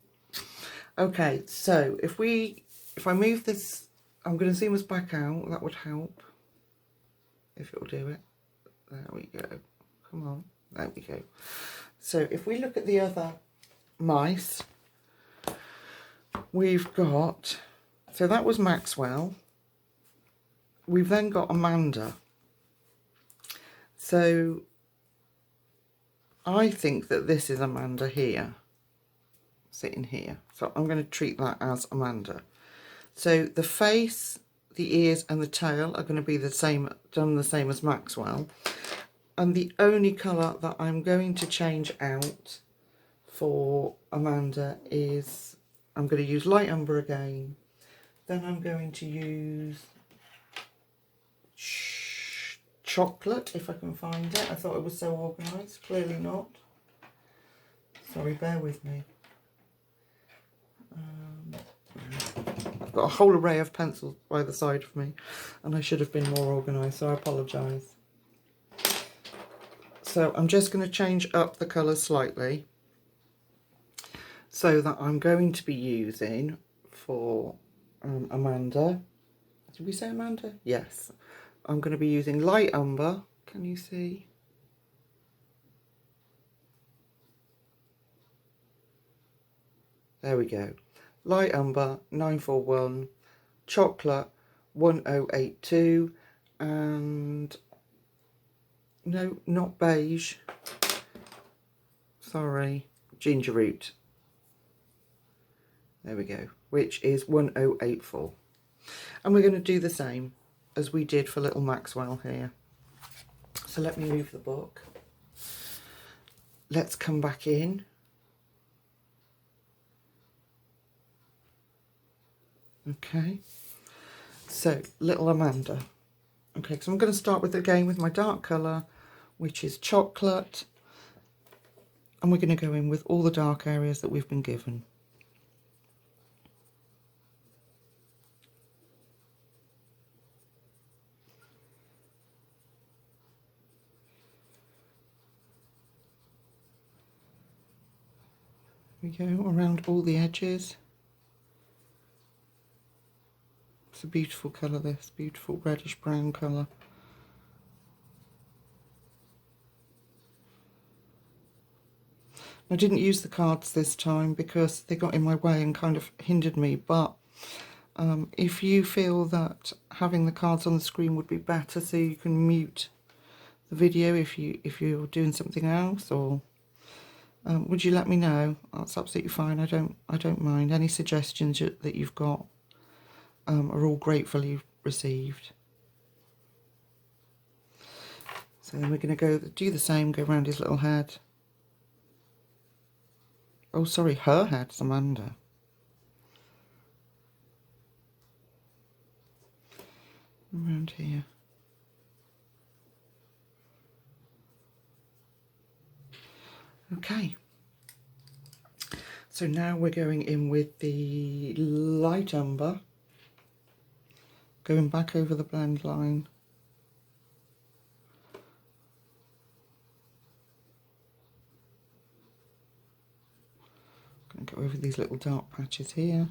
Okay, so if I move this, I'm going to zoom us back out. That would help, if it will do it. There we go. Come on, there we go. So if we look at the other mice, we've got, so that was Maxwell. We've then got Amanda. So I think that this is Amanda here, sitting here. So I'm going to treat that as Amanda. So the face, the ears and the tail are going to be the same, done the same as Maxwell. And the only colour that I'm going to change out for Amanda is, I'm going to use light umber again. Then I'm going to use chocolate, if I can find it. I thought it was so organised. Clearly not. Sorry, bear with me. I've got a whole array of pencils by the side of me, and I should have been more organised, so I apologise. So I'm just going to change up the colours slightly, so that I'm going to be using for Amanda. Did we say Amanda? Yes. I'm going to be using light umber. Can you see? There we go. Light umber 941, chocolate 1082, and no, not beige. Sorry, ginger root. There we go, which is 1084. And we're going to do the same as we did for little Maxwell here. So let me move the book. Let's come back in. Okay, so little Amanda. Okay, so I'm going to start with, again, with my dark colour, which is chocolate. And we're going to go in with all the dark areas that we've been given. We go around all the edges. It's a beautiful colour, this beautiful reddish brown colour. I didn't use the cards this time because they got in my way and kind of hindered me, but If you feel that having the cards on the screen would be better, so you can mute the video if you're doing something else, or would you let me know? That's absolutely fine. I don't mind. Any suggestions that you've got are all gratefully received. So then we're going to go do the same. Go around his little head. Oh, sorry, her head, Amanda. Around here. Okay. So now we're going in with the light umber, going back over the blend line. Going to go over these little dark patches here.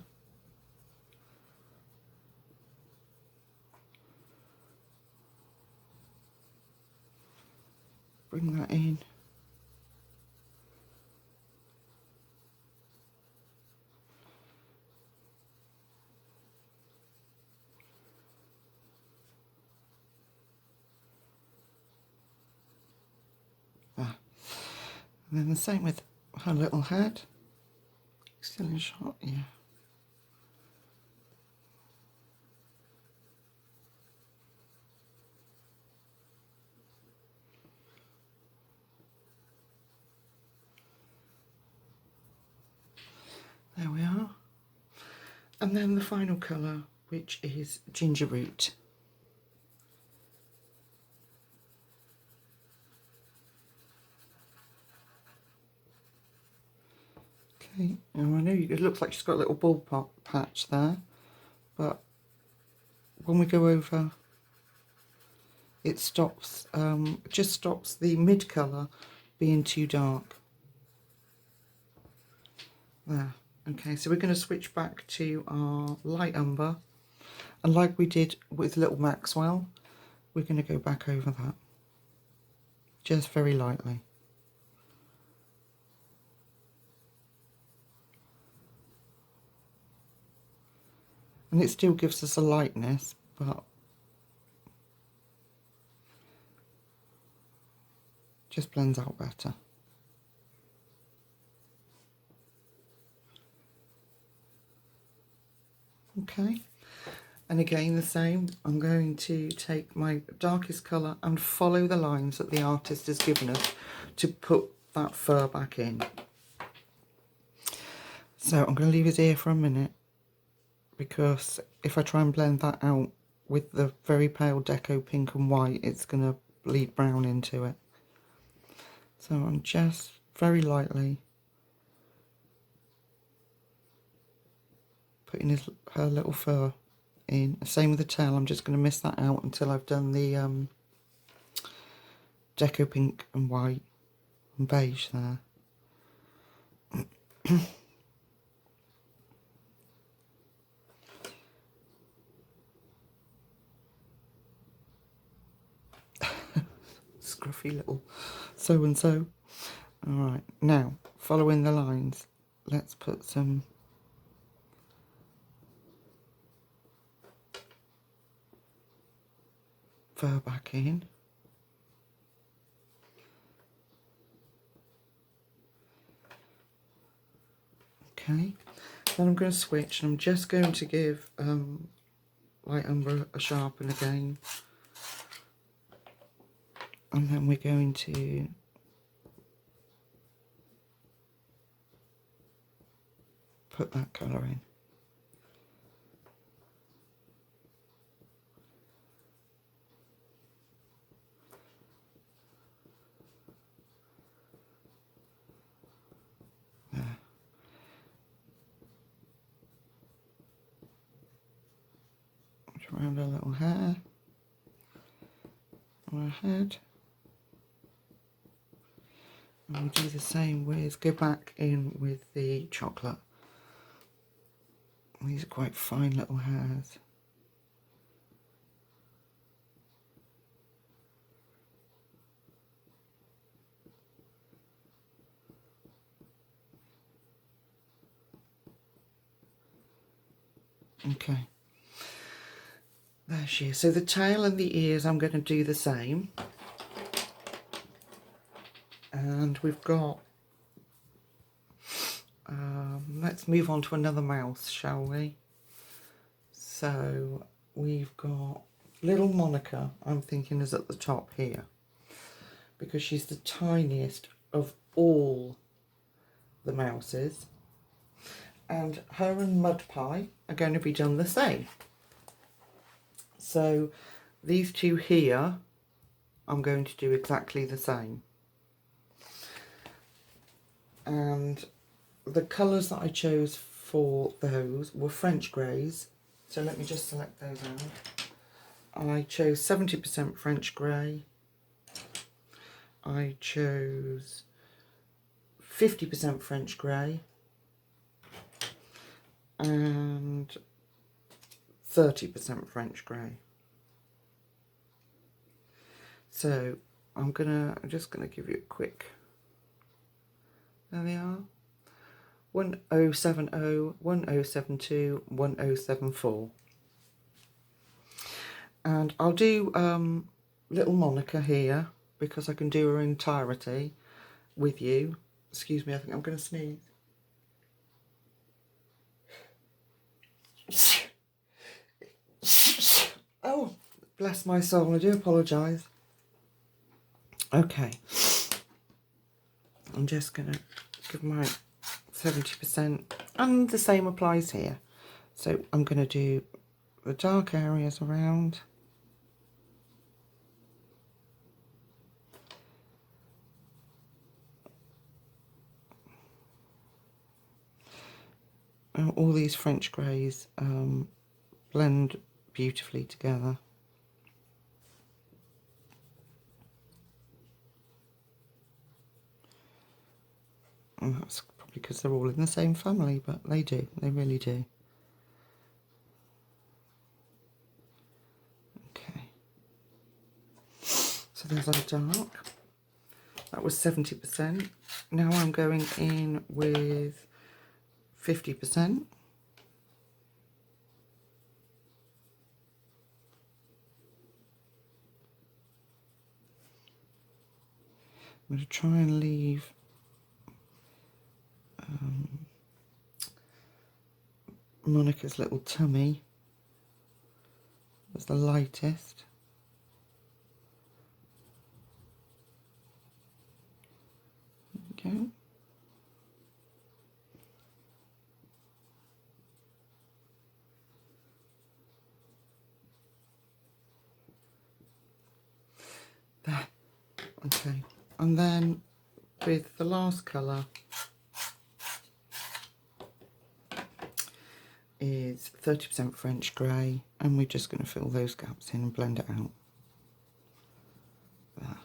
Bring that in. Ah. And then the same with her little head. Still in shot, yeah. There we are. And then the final colour, which is ginger root. Okay, now I know it looks like she's got a little bald patch there, but when we go over, it stops, just stops the mid colour being too dark. There. Okay, so we're going to switch back to our light umber, and like we did with Little Maxwell, we're going to go back over that, just very lightly. And it still gives us a lightness, but just blends out better. Okay, and again the same, I'm going to take my darkest colour and follow the lines that the artist has given us to put that fur back in. So I'm going to leave his ear for a minute, because if I try and blend that out with the very pale deco pink and white, it's going to bleed brown into it. So I'm just very lightly putting her little fur in. Same with the tail, I'm just going to miss that out until I've done the deco pink and white and beige there. Scruffy little so-and-so. Alright, now, following the lines, let's put some fur back in. Okay, then I'm going to switch, and I'm just going to give light umber a sharpen again. And then we're going to put that colour in. There. Around her little hair, on her head. And we'll do the same with, go back in with the chocolate. These are quite fine little hairs. Okay, There she is. So the tail and the ears I'm going to do the same. And we've got, let's move on to another mouse, shall we? So we've got little Monica, I'm thinking is at the top here, because she's the tiniest of all the mouses. And her and Mud Pie are going to be done the same. So these two here, I'm going to do exactly the same. And the colours that I chose for those were French greys. So let me just select those out. I chose 70% French grey. I chose 50% French grey. And 30% French grey. So I'm just gonna give you a quick. There they are. 1070, 1072, 1074. And I'll do little Monica here because I can do her entirety with you. Excuse me, I think I'm going to sneeze. Oh, bless my soul, I do apologise. Okay, I'm just going to give my 70%, and the same applies here. So I'm going to do the dark areas around. All these French greys blend beautifully together. And that's probably because they're all in the same family, but they do, they really do. Okay. So there's our dark. That was 70%. Now I'm going in with 50%. I'm going to try and leave Monica's little tummy as the lightest. Okay. There. Okay. And then with the last colour is 30% French grey, and we're just going to fill those gaps in and blend it out. There.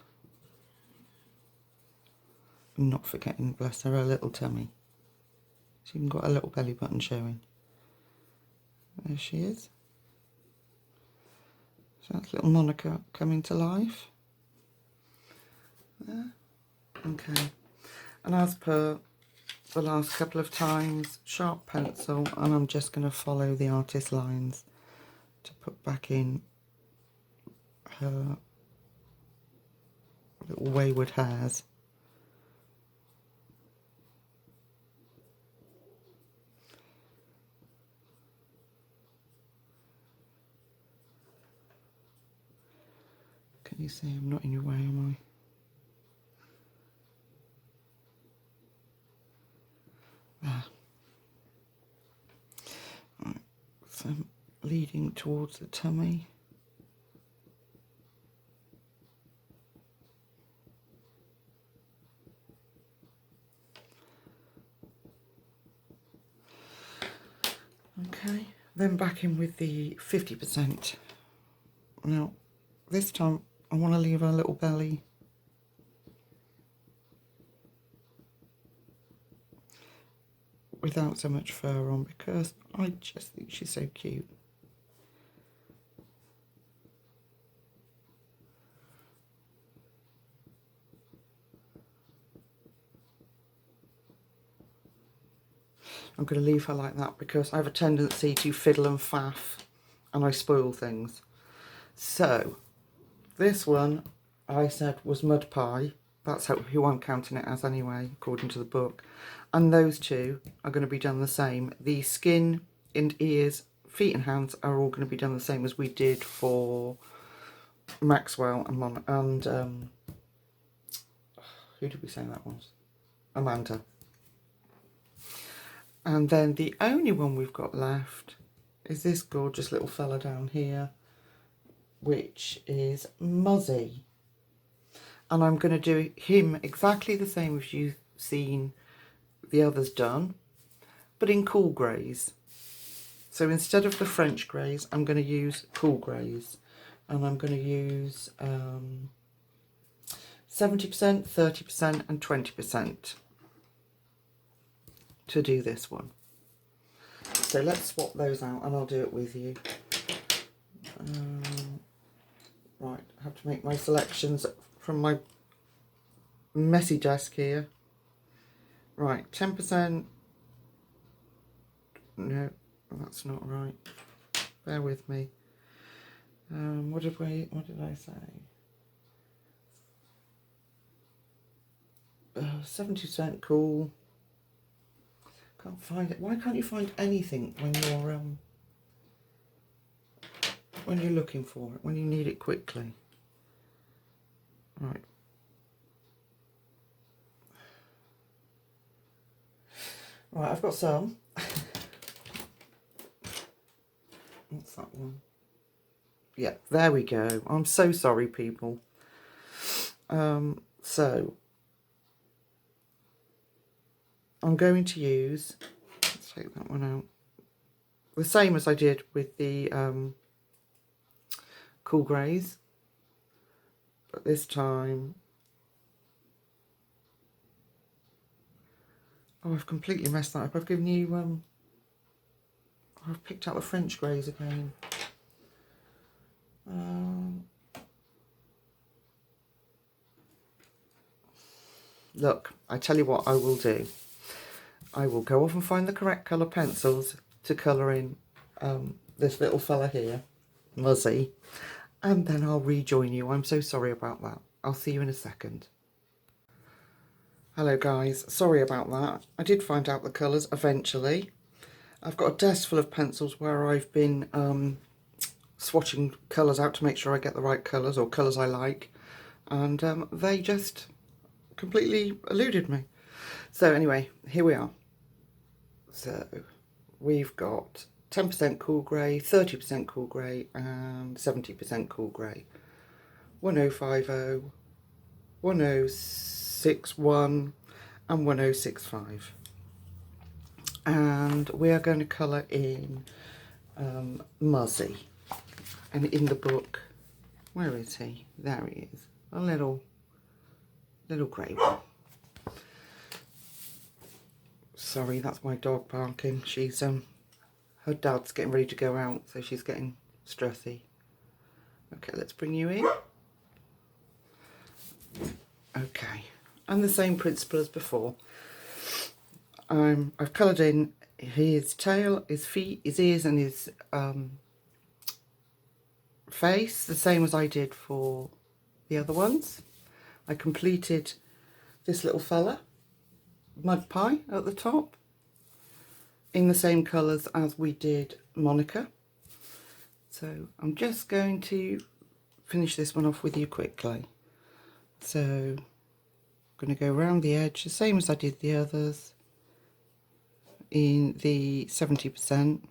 I'm not forgetting, bless her little tummy. She's even got a little belly button showing. There she is. So that's little Monica coming to life. There. Okay. And as per the last couple of times, sharp pencil, and I'm just going to follow the artist's lines to put back in her little wayward hairs. Can you see I'm not in your way, am I? There. Right. So I'm leading towards the tummy. Okay, then back in with the 50%. Now, this time I want to leave a little belly. Without so much fur on, because I just think she's so cute. I'm going to leave her like that because I have a tendency to fiddle and faff and I spoil things. So this one I said was mud pie. That's who I'm counting it as anyway, according to the book. And those two are going to be done the same. The skin and ears, feet and hands are all going to be done the same as we did for Maxwell and who did we say that was? Amanda. And then the only one we've got left is this gorgeous little fella down here, which is Muzzy. And I'm going to do him exactly the same as you've seen the others done, but in cool greys. So instead of the French greys, I'm going to use cool greys. And I'm going to use 70%, 30% and 20% to do this one. So let's swap those out and I'll do it with you. Right, I have to make my selections from my messy desk here. Right, 10%. No, that's not right. Bear with me. What did I say? 70% cool. Can't find it. Why can't you find anything when you're looking for it, when you need it quickly? Right. Right, I've got some. What's that one? Yeah, there we go. I'm so sorry, people. So I'm going to use, let's take that one out, the same as I did with the cool greys, but this time, oh, I've completely messed that up. I've given you, I've picked out the French greys again. Look, I tell you what I will do. I will go off and find the correct colour pencils to colour in this little fella here, Muzzy, and then I'll rejoin you. I'm so sorry about that. I'll see you in a second. Hello guys, sorry about that. I did find out the colours eventually. I've got a desk full of pencils where I've been swatching colours out to make sure I get the right colours or colours I like, and they just completely eluded me. So anyway, here we are. So we've got 10% cool grey, 30% cool grey and 70% cool grey. 1050, 1061 and 1065. And we are going to colour in Muzzy. And in the book, where is he? There he is. A little grey one. Sorry, that's my dog barking. She's her dad's getting ready to go out, so she's getting stressy. Okay, let's bring you in. Okay, and the same principle as before. I've coloured in his tail, his feet, his ears and his face, the same as I did for the other ones. I completed this little fella, mud pie at the top, in the same colours as we did Monica. So I'm just going to finish this one off with you quickly. So I'm going to go around the edge, the same as I did the others, in the 70%.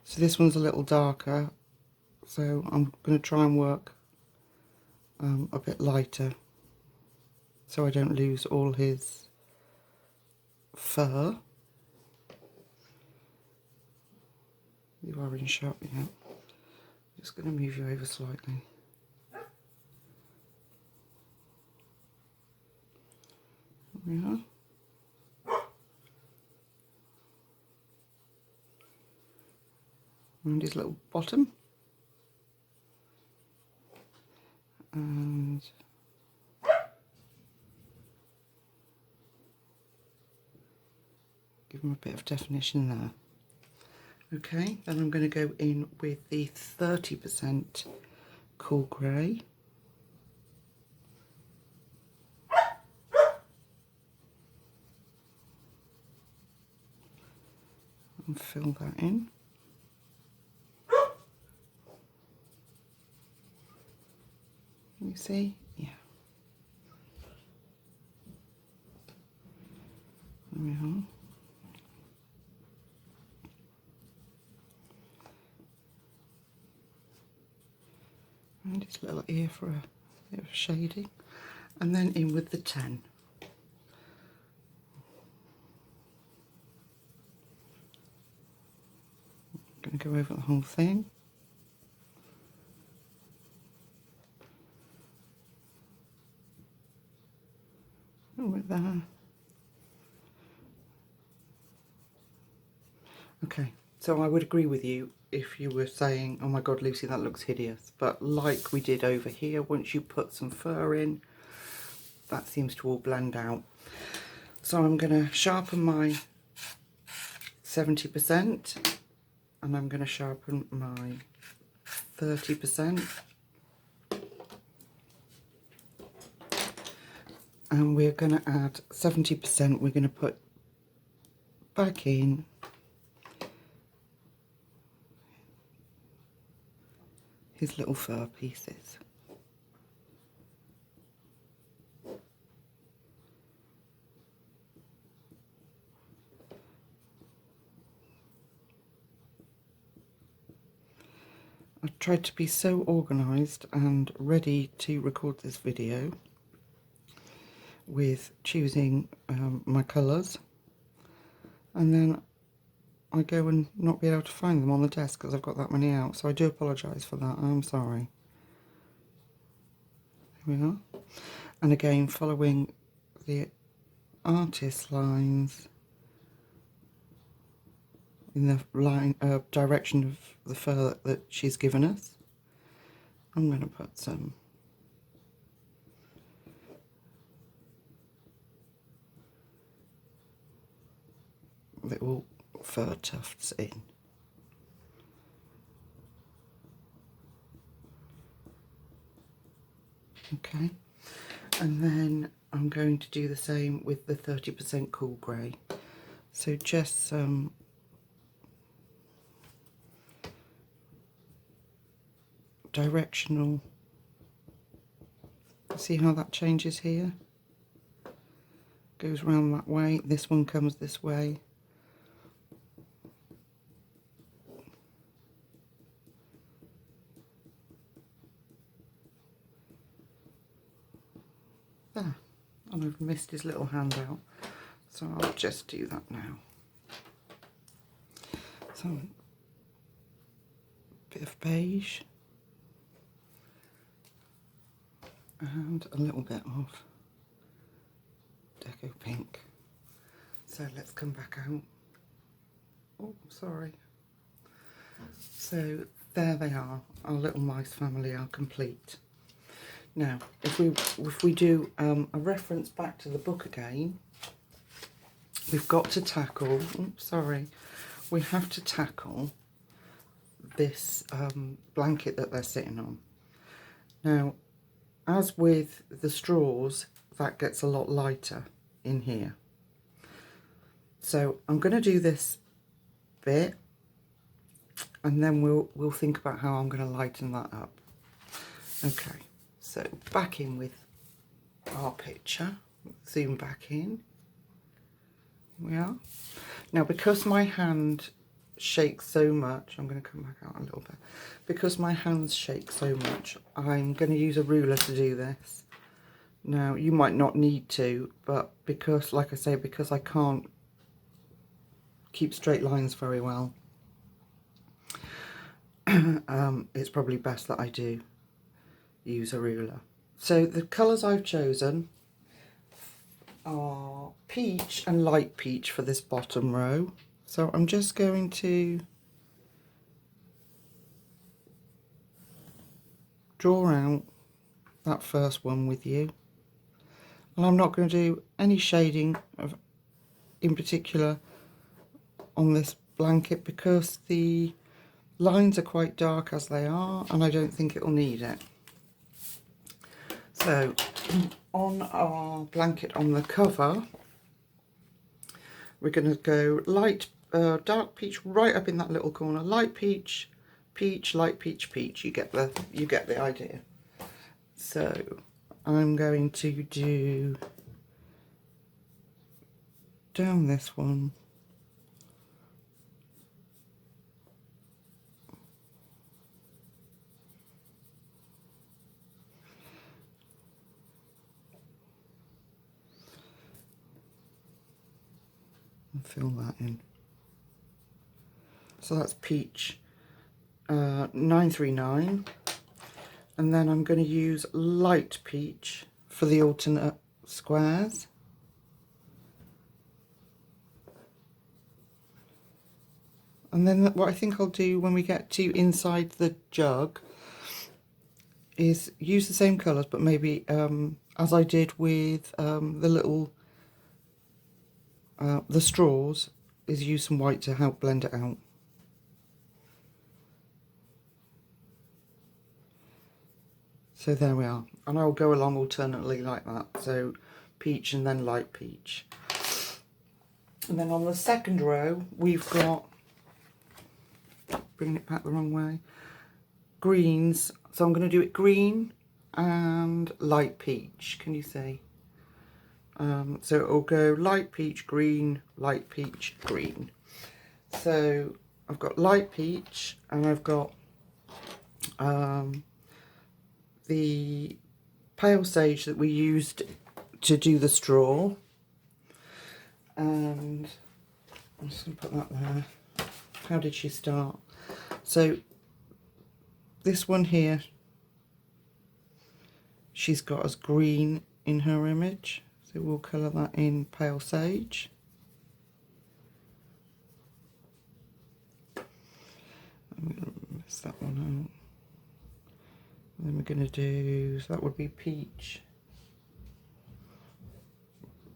So this one's a little darker, so I'm going to try and work a bit lighter so I don't lose all his fur. You are in shot, yeah. Just going to move you over slightly. There we are. Around his little bottom. And give him a bit of definition there. Okay, then I'm going to go in with the 30% cool grey. And fill that in. You see? Yeah. There we are. And just a little ear for a bit of shading. And then in with the 10. I'm going to go over the whole thing. And with that. Okay, so I would agree with you if you were saying, oh my god, Lucy, that looks hideous. But like we did over here, once you put some fur in, that seems to all blend out. So I'm going to sharpen my 70% and I'm going to sharpen my 30%. And we're going to add 70%, we're going to put back in his little fur pieces. I tried to be so organised and ready to record this video with choosing my colours, and then I go and not be able to find them on the desk because I've got that many out, so I do apologise for that. I'm sorry. Here we are. And again, following the artist lines in the line direction of the fur that she's given us. I'm going to put some little fur tufts in. Okay, and then I'm going to do the same with the 30% cool grey. So just some directional, see how that changes here? Goes round that way, this one comes this way. There, and I've missed his little hand out, so I'll just do that now. So, a bit of beige and a little bit of deco pink. So let's come back out. Oh, sorry. So there they are, our little mice family are complete. Now, if we do a reference back to the book again, we've got to tackle, we have to tackle this blanket that they're sitting on. Now, as with the straws, that gets a lot lighter in here. So I'm going to do this bit, and then we'll think about how I'm going to lighten that up. Okay. So back in with our picture, zoom back in, here we are. Now because my hand shakes so much, I'm going to come back out a little bit. Because my hands shake so much, I'm going to use a ruler to do this. Now you might not need to, but because, like I say, because I can't keep straight lines very well, it's probably best that I do use a ruler. So the colours I've chosen are peach and light peach for this bottom row. So I'm just going to draw out that first one with you. And I'm not going to do any shading in particular on this blanket because the lines are quite dark as they are, and I don't think it'll need it. So on our blanket on the cover, we're going to go light, dark peach right up in that little corner. Light peach, peach, light peach, peach. You get the idea. So I'm going to do down this one. And fill that in. So that's peach 939. And then I'm going to use light peach for the alternate squares. And then what I think I'll do when we get to inside the jug is use the same colours, but maybe as I did with the little the straws, is use some white to help blend it out. So there we are, and I'll go along alternately like that. So peach and then light peach. And then on the second row we've got, bringing it back the wrong way, greens. So I'm going to do it green and light peach. Can you see? So it'll go light peach, green, light peach, green. So I've got light peach, and I've got the pale sage that we used to do the straw. And I'm just going to put that there. How did she start? So this one here, she's got as green in her image. So we'll colour that in pale sage. I'm going to miss that one out. And then we're going to do, so that would be peach,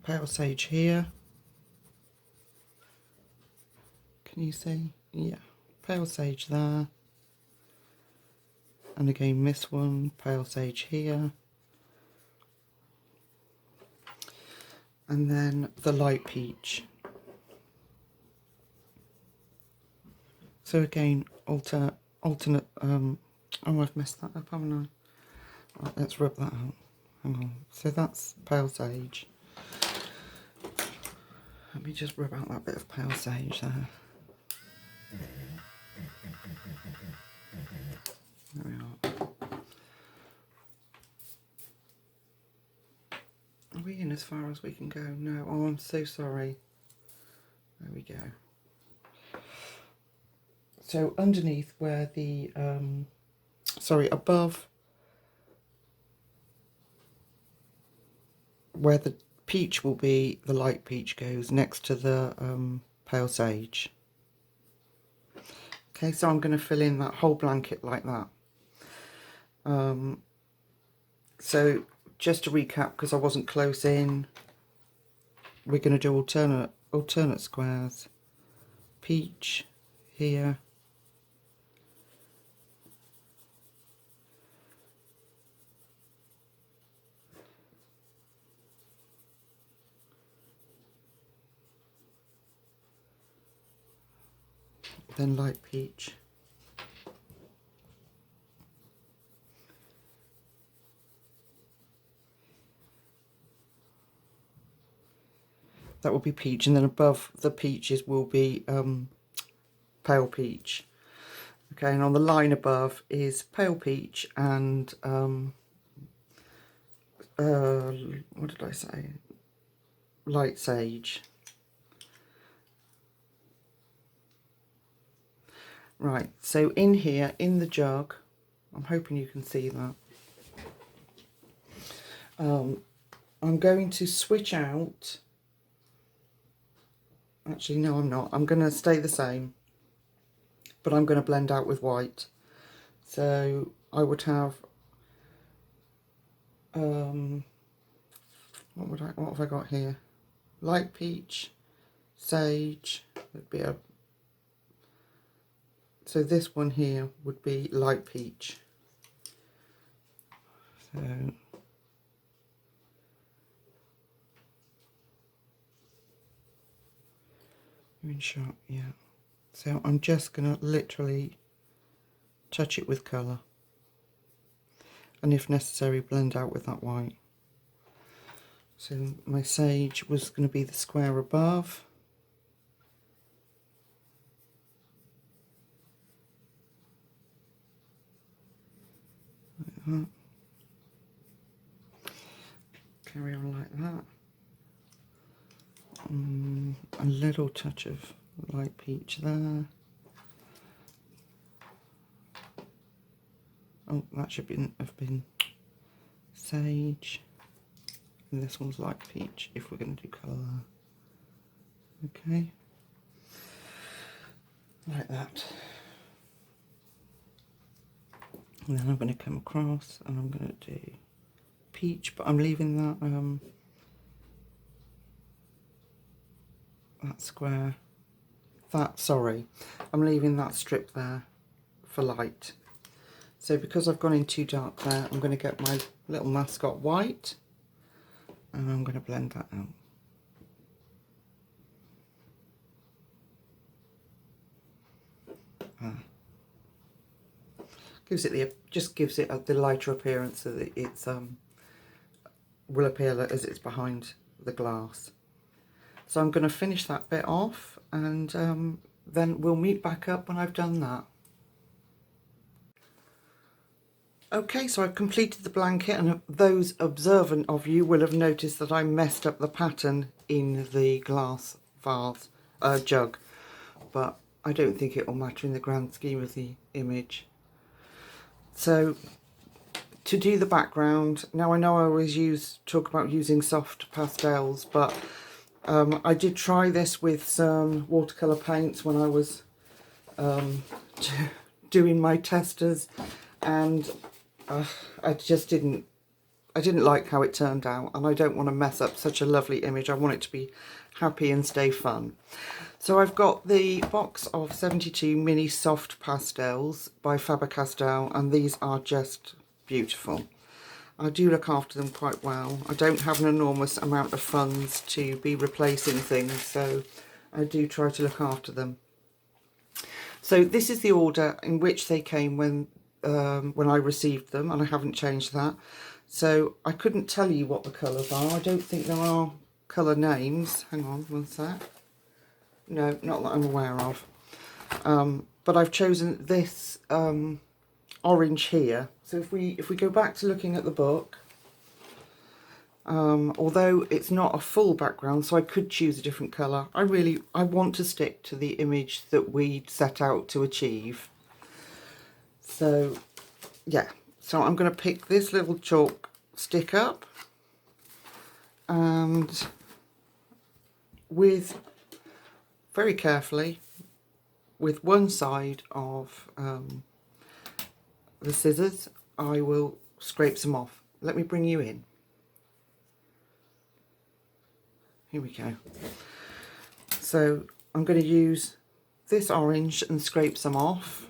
pale sage here. Can you see? Yeah, pale sage there. And again, this one, pale sage here. And then the light peach. So again, alternate, oh, I've messed that up, haven't I? Right, let's rub that out. Hang on. So that's pale sage. Let me just rub out that bit of pale sage there. There we are. Are we in as far as we can go? No. Oh, I'm so sorry. There we go. So underneath where the, above where the peach will be, the light peach goes next to the pale sage. Okay, so I'm going to fill in that whole blanket like that. So just to recap, because I wasn't close in, we're going to do alternate squares. Peach here. Then light peach. That will be peach, and then above the peaches will be pale peach. Okay, and on the line above is pale peach and what did I say? Light sage. Right, so in here, in the jug, I'm hoping you can see that. I'm going to switch out. Actually, no, I'm not. I'm going to stay the same, but I'm going to blend out with white. So I would have, what have I got here? Light peach, sage, would be a So this one here would be light peach. So you're in sharp, yeah. So I'm just going to literally touch it with colour, and if necessary blend out with that white. So my sage was going to be the square above. Like that. Carry on like that. A little touch of light peach there. Oh, that should have been sage. And this one's light peach if we're going to do colour. Okay. Like that. And then I'm going to come across and I'm going to do peach, but I'm leaving that square, I'm leaving that strip there for light. So because I've gone in too dark there, I'm going to get my little mascot white and I'm going to blend that out. Just gives it the lighter appearance so that it's will appear as it's behind the glass. So I'm going to finish that bit off, and then we'll meet back up when I've done that. Okay, so I've completed the blanket, and those observant of you will have noticed that I messed up the pattern in the glass vase jug, but I don't think it will matter in the grand scheme of the image. So to do the background, now I know I always talk about using soft pastels, but I did try this with some watercolour paints when I was doing my testers, and I didn't like how it turned out, and I don't want to mess up such a lovely image. I want it to be happy and stay fun. So I've got the box of 72 mini soft pastels by Faber-Castell, and these are just beautiful. I do look after them quite well. I don't have an enormous amount of funds to be replacing things, so I do try to look after them. So this is the order in which they came when I received them, and I haven't changed that. So I couldn't tell you what the colours are. I don't think there are colour names. Hang on one sec. No, not that I'm aware of. But I've chosen this orange here. So if we go back to looking at the book, although it's not a full background, so I could choose a different colour, I want to stick to the image that we set out to achieve. So yeah, so I'm going to pick this little chalk stick up, and very carefully, with one side of the scissors, I will scrape some off. Let me bring you in. Here we go. So I'm going to use this orange and scrape some off.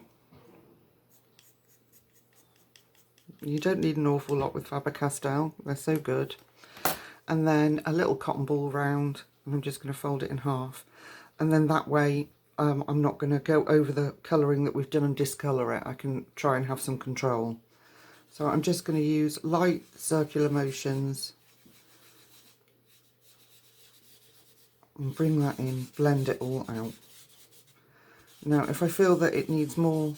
You don't need an awful lot with Faber-Castell, they're so good. And then a little cotton ball round, and I'm just going to fold it in half. And then that way I'm not going to go over the colouring that we've done and discolour it. I can try and have some control. So I'm just going to use light circular motions and bring that in, blend it all out. Now if I feel that it needs more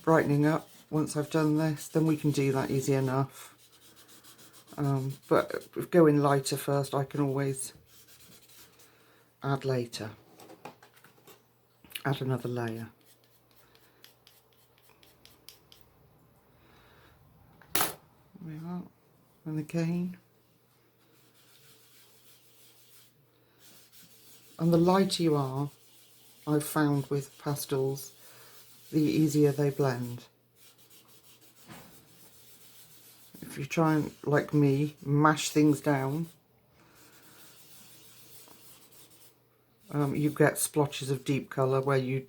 brightening up once I've done this, then we can do that easy enough. But if going lighter first, I can always add later. Add another layer. There we are. And again. And the lighter you are, I've found with pastels, the easier they blend. If you try and, like me, mash things down, you get splotches of deep colour where you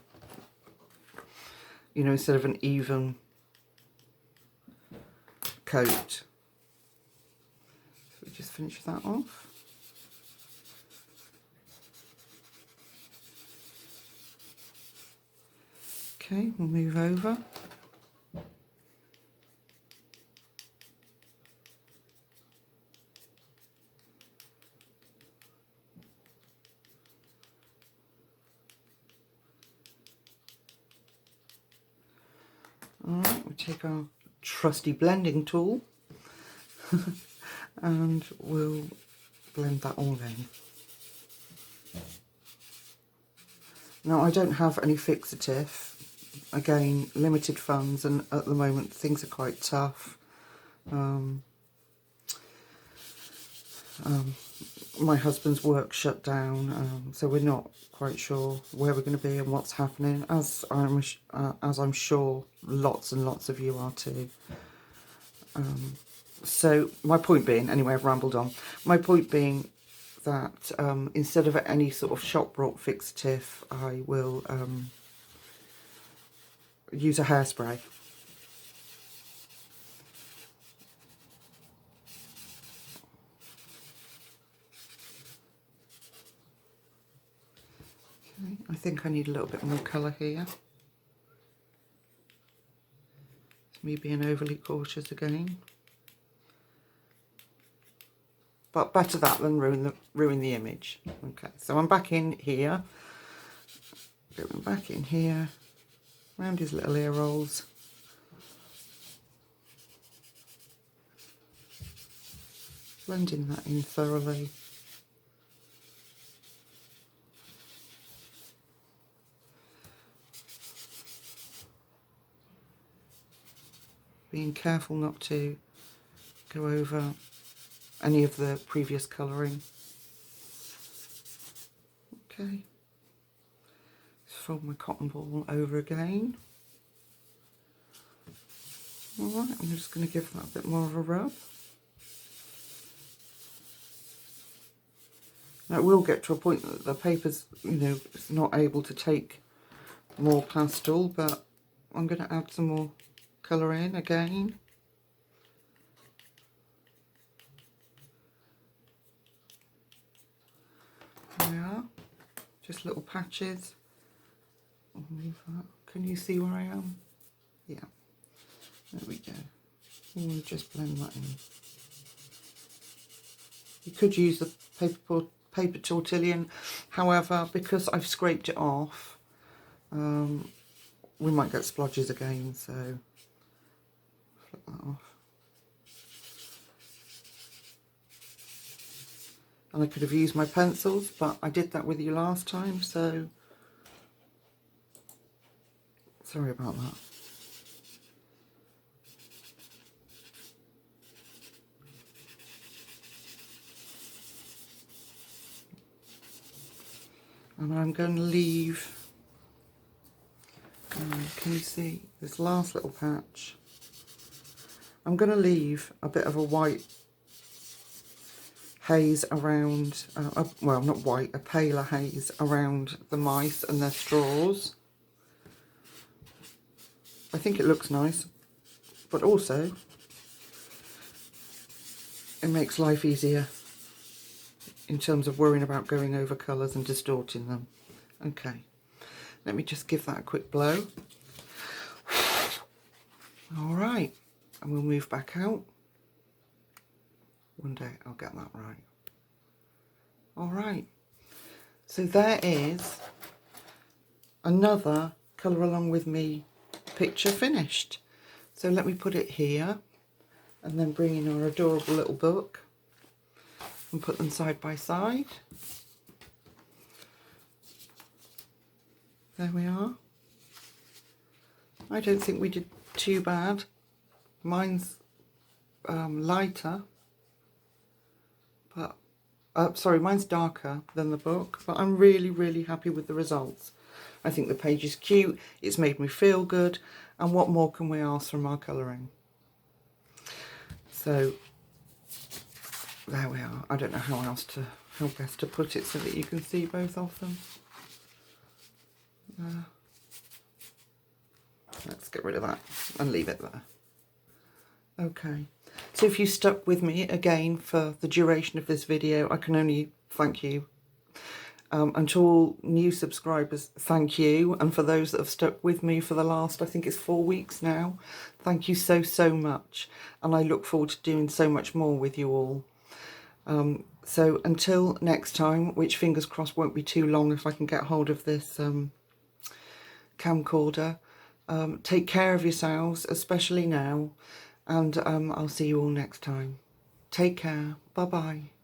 you know, instead of an even coat. So we just finish that off. Okay, we'll move over. Alright, we'll take our trusty blending tool and we'll blend that all in. Now, I don't have any fixative. Again, limited funds, and at the moment things are quite tough. My husband's work shut down, so we're not quite sure where we're going to be and what's happening, as I'm sure lots and lots of you are too. So my point being, anyway, I've rambled on. My point being that instead of any sort of shop brought fixative, I will use a hairspray. Okay, I think I need a little bit more colour here. It's me being overly cautious again. But better that than ruin the image. Okay, so I'm back in here. Going back in here, around his little ear rolls. Blending that in thoroughly. Being careful not to go over any of the previous colouring. Okay. Fold my cotton ball over again. Alright, I'm just going to give that a bit more of a rub. Now it will get to a point that the paper's, you know, it's not able to take more pastel, but I'm going to add some more colour in again. There we are. Just little patches. I'll move that. Can you see where I am? Yeah. There we go. And we'll just blend that in. You could use the paper tortillon. However, because I've scraped it off, we might get splodges again, so flip that off. And I could have used my pencils, but I did that with you last time, so sorry about that. And I'm going to leave, can you see this last little patch? I'm going to leave a bit of a white haze around, well, not white, a paler haze around the mice and their straws. I think it looks nice, but also it makes life easier in terms of worrying about going over colours and distorting them. Okay, let me just give that a quick blow. Alright, and we'll move back out. One day I'll get that right. Alright, so there is another Colour Along With Me picture finished. So let me put it here and then bring in our adorable little book and put them side by side. There we are. I don't think we did too bad. Mine's lighter, but sorry, mine's darker than the book, but I'm really, really happy with the results. I think the page is cute, it's made me feel good, and what more can we ask from our colouring? So there we are. I don't know how best to put it so that you can see both of them. let's get rid of that and leave it there. Okay, so if you stuck with me again for the duration of this video, I can only thank you. And to all new subscribers, thank you. And for those that have stuck with me for the last, I think it's 4 weeks now, thank you so, so much. And I look forward to doing so much more with you all. So until next time, which fingers crossed won't be too long if I can get hold of this camcorder, take care of yourselves, especially now. And I'll see you all next time. Take care. Bye-bye.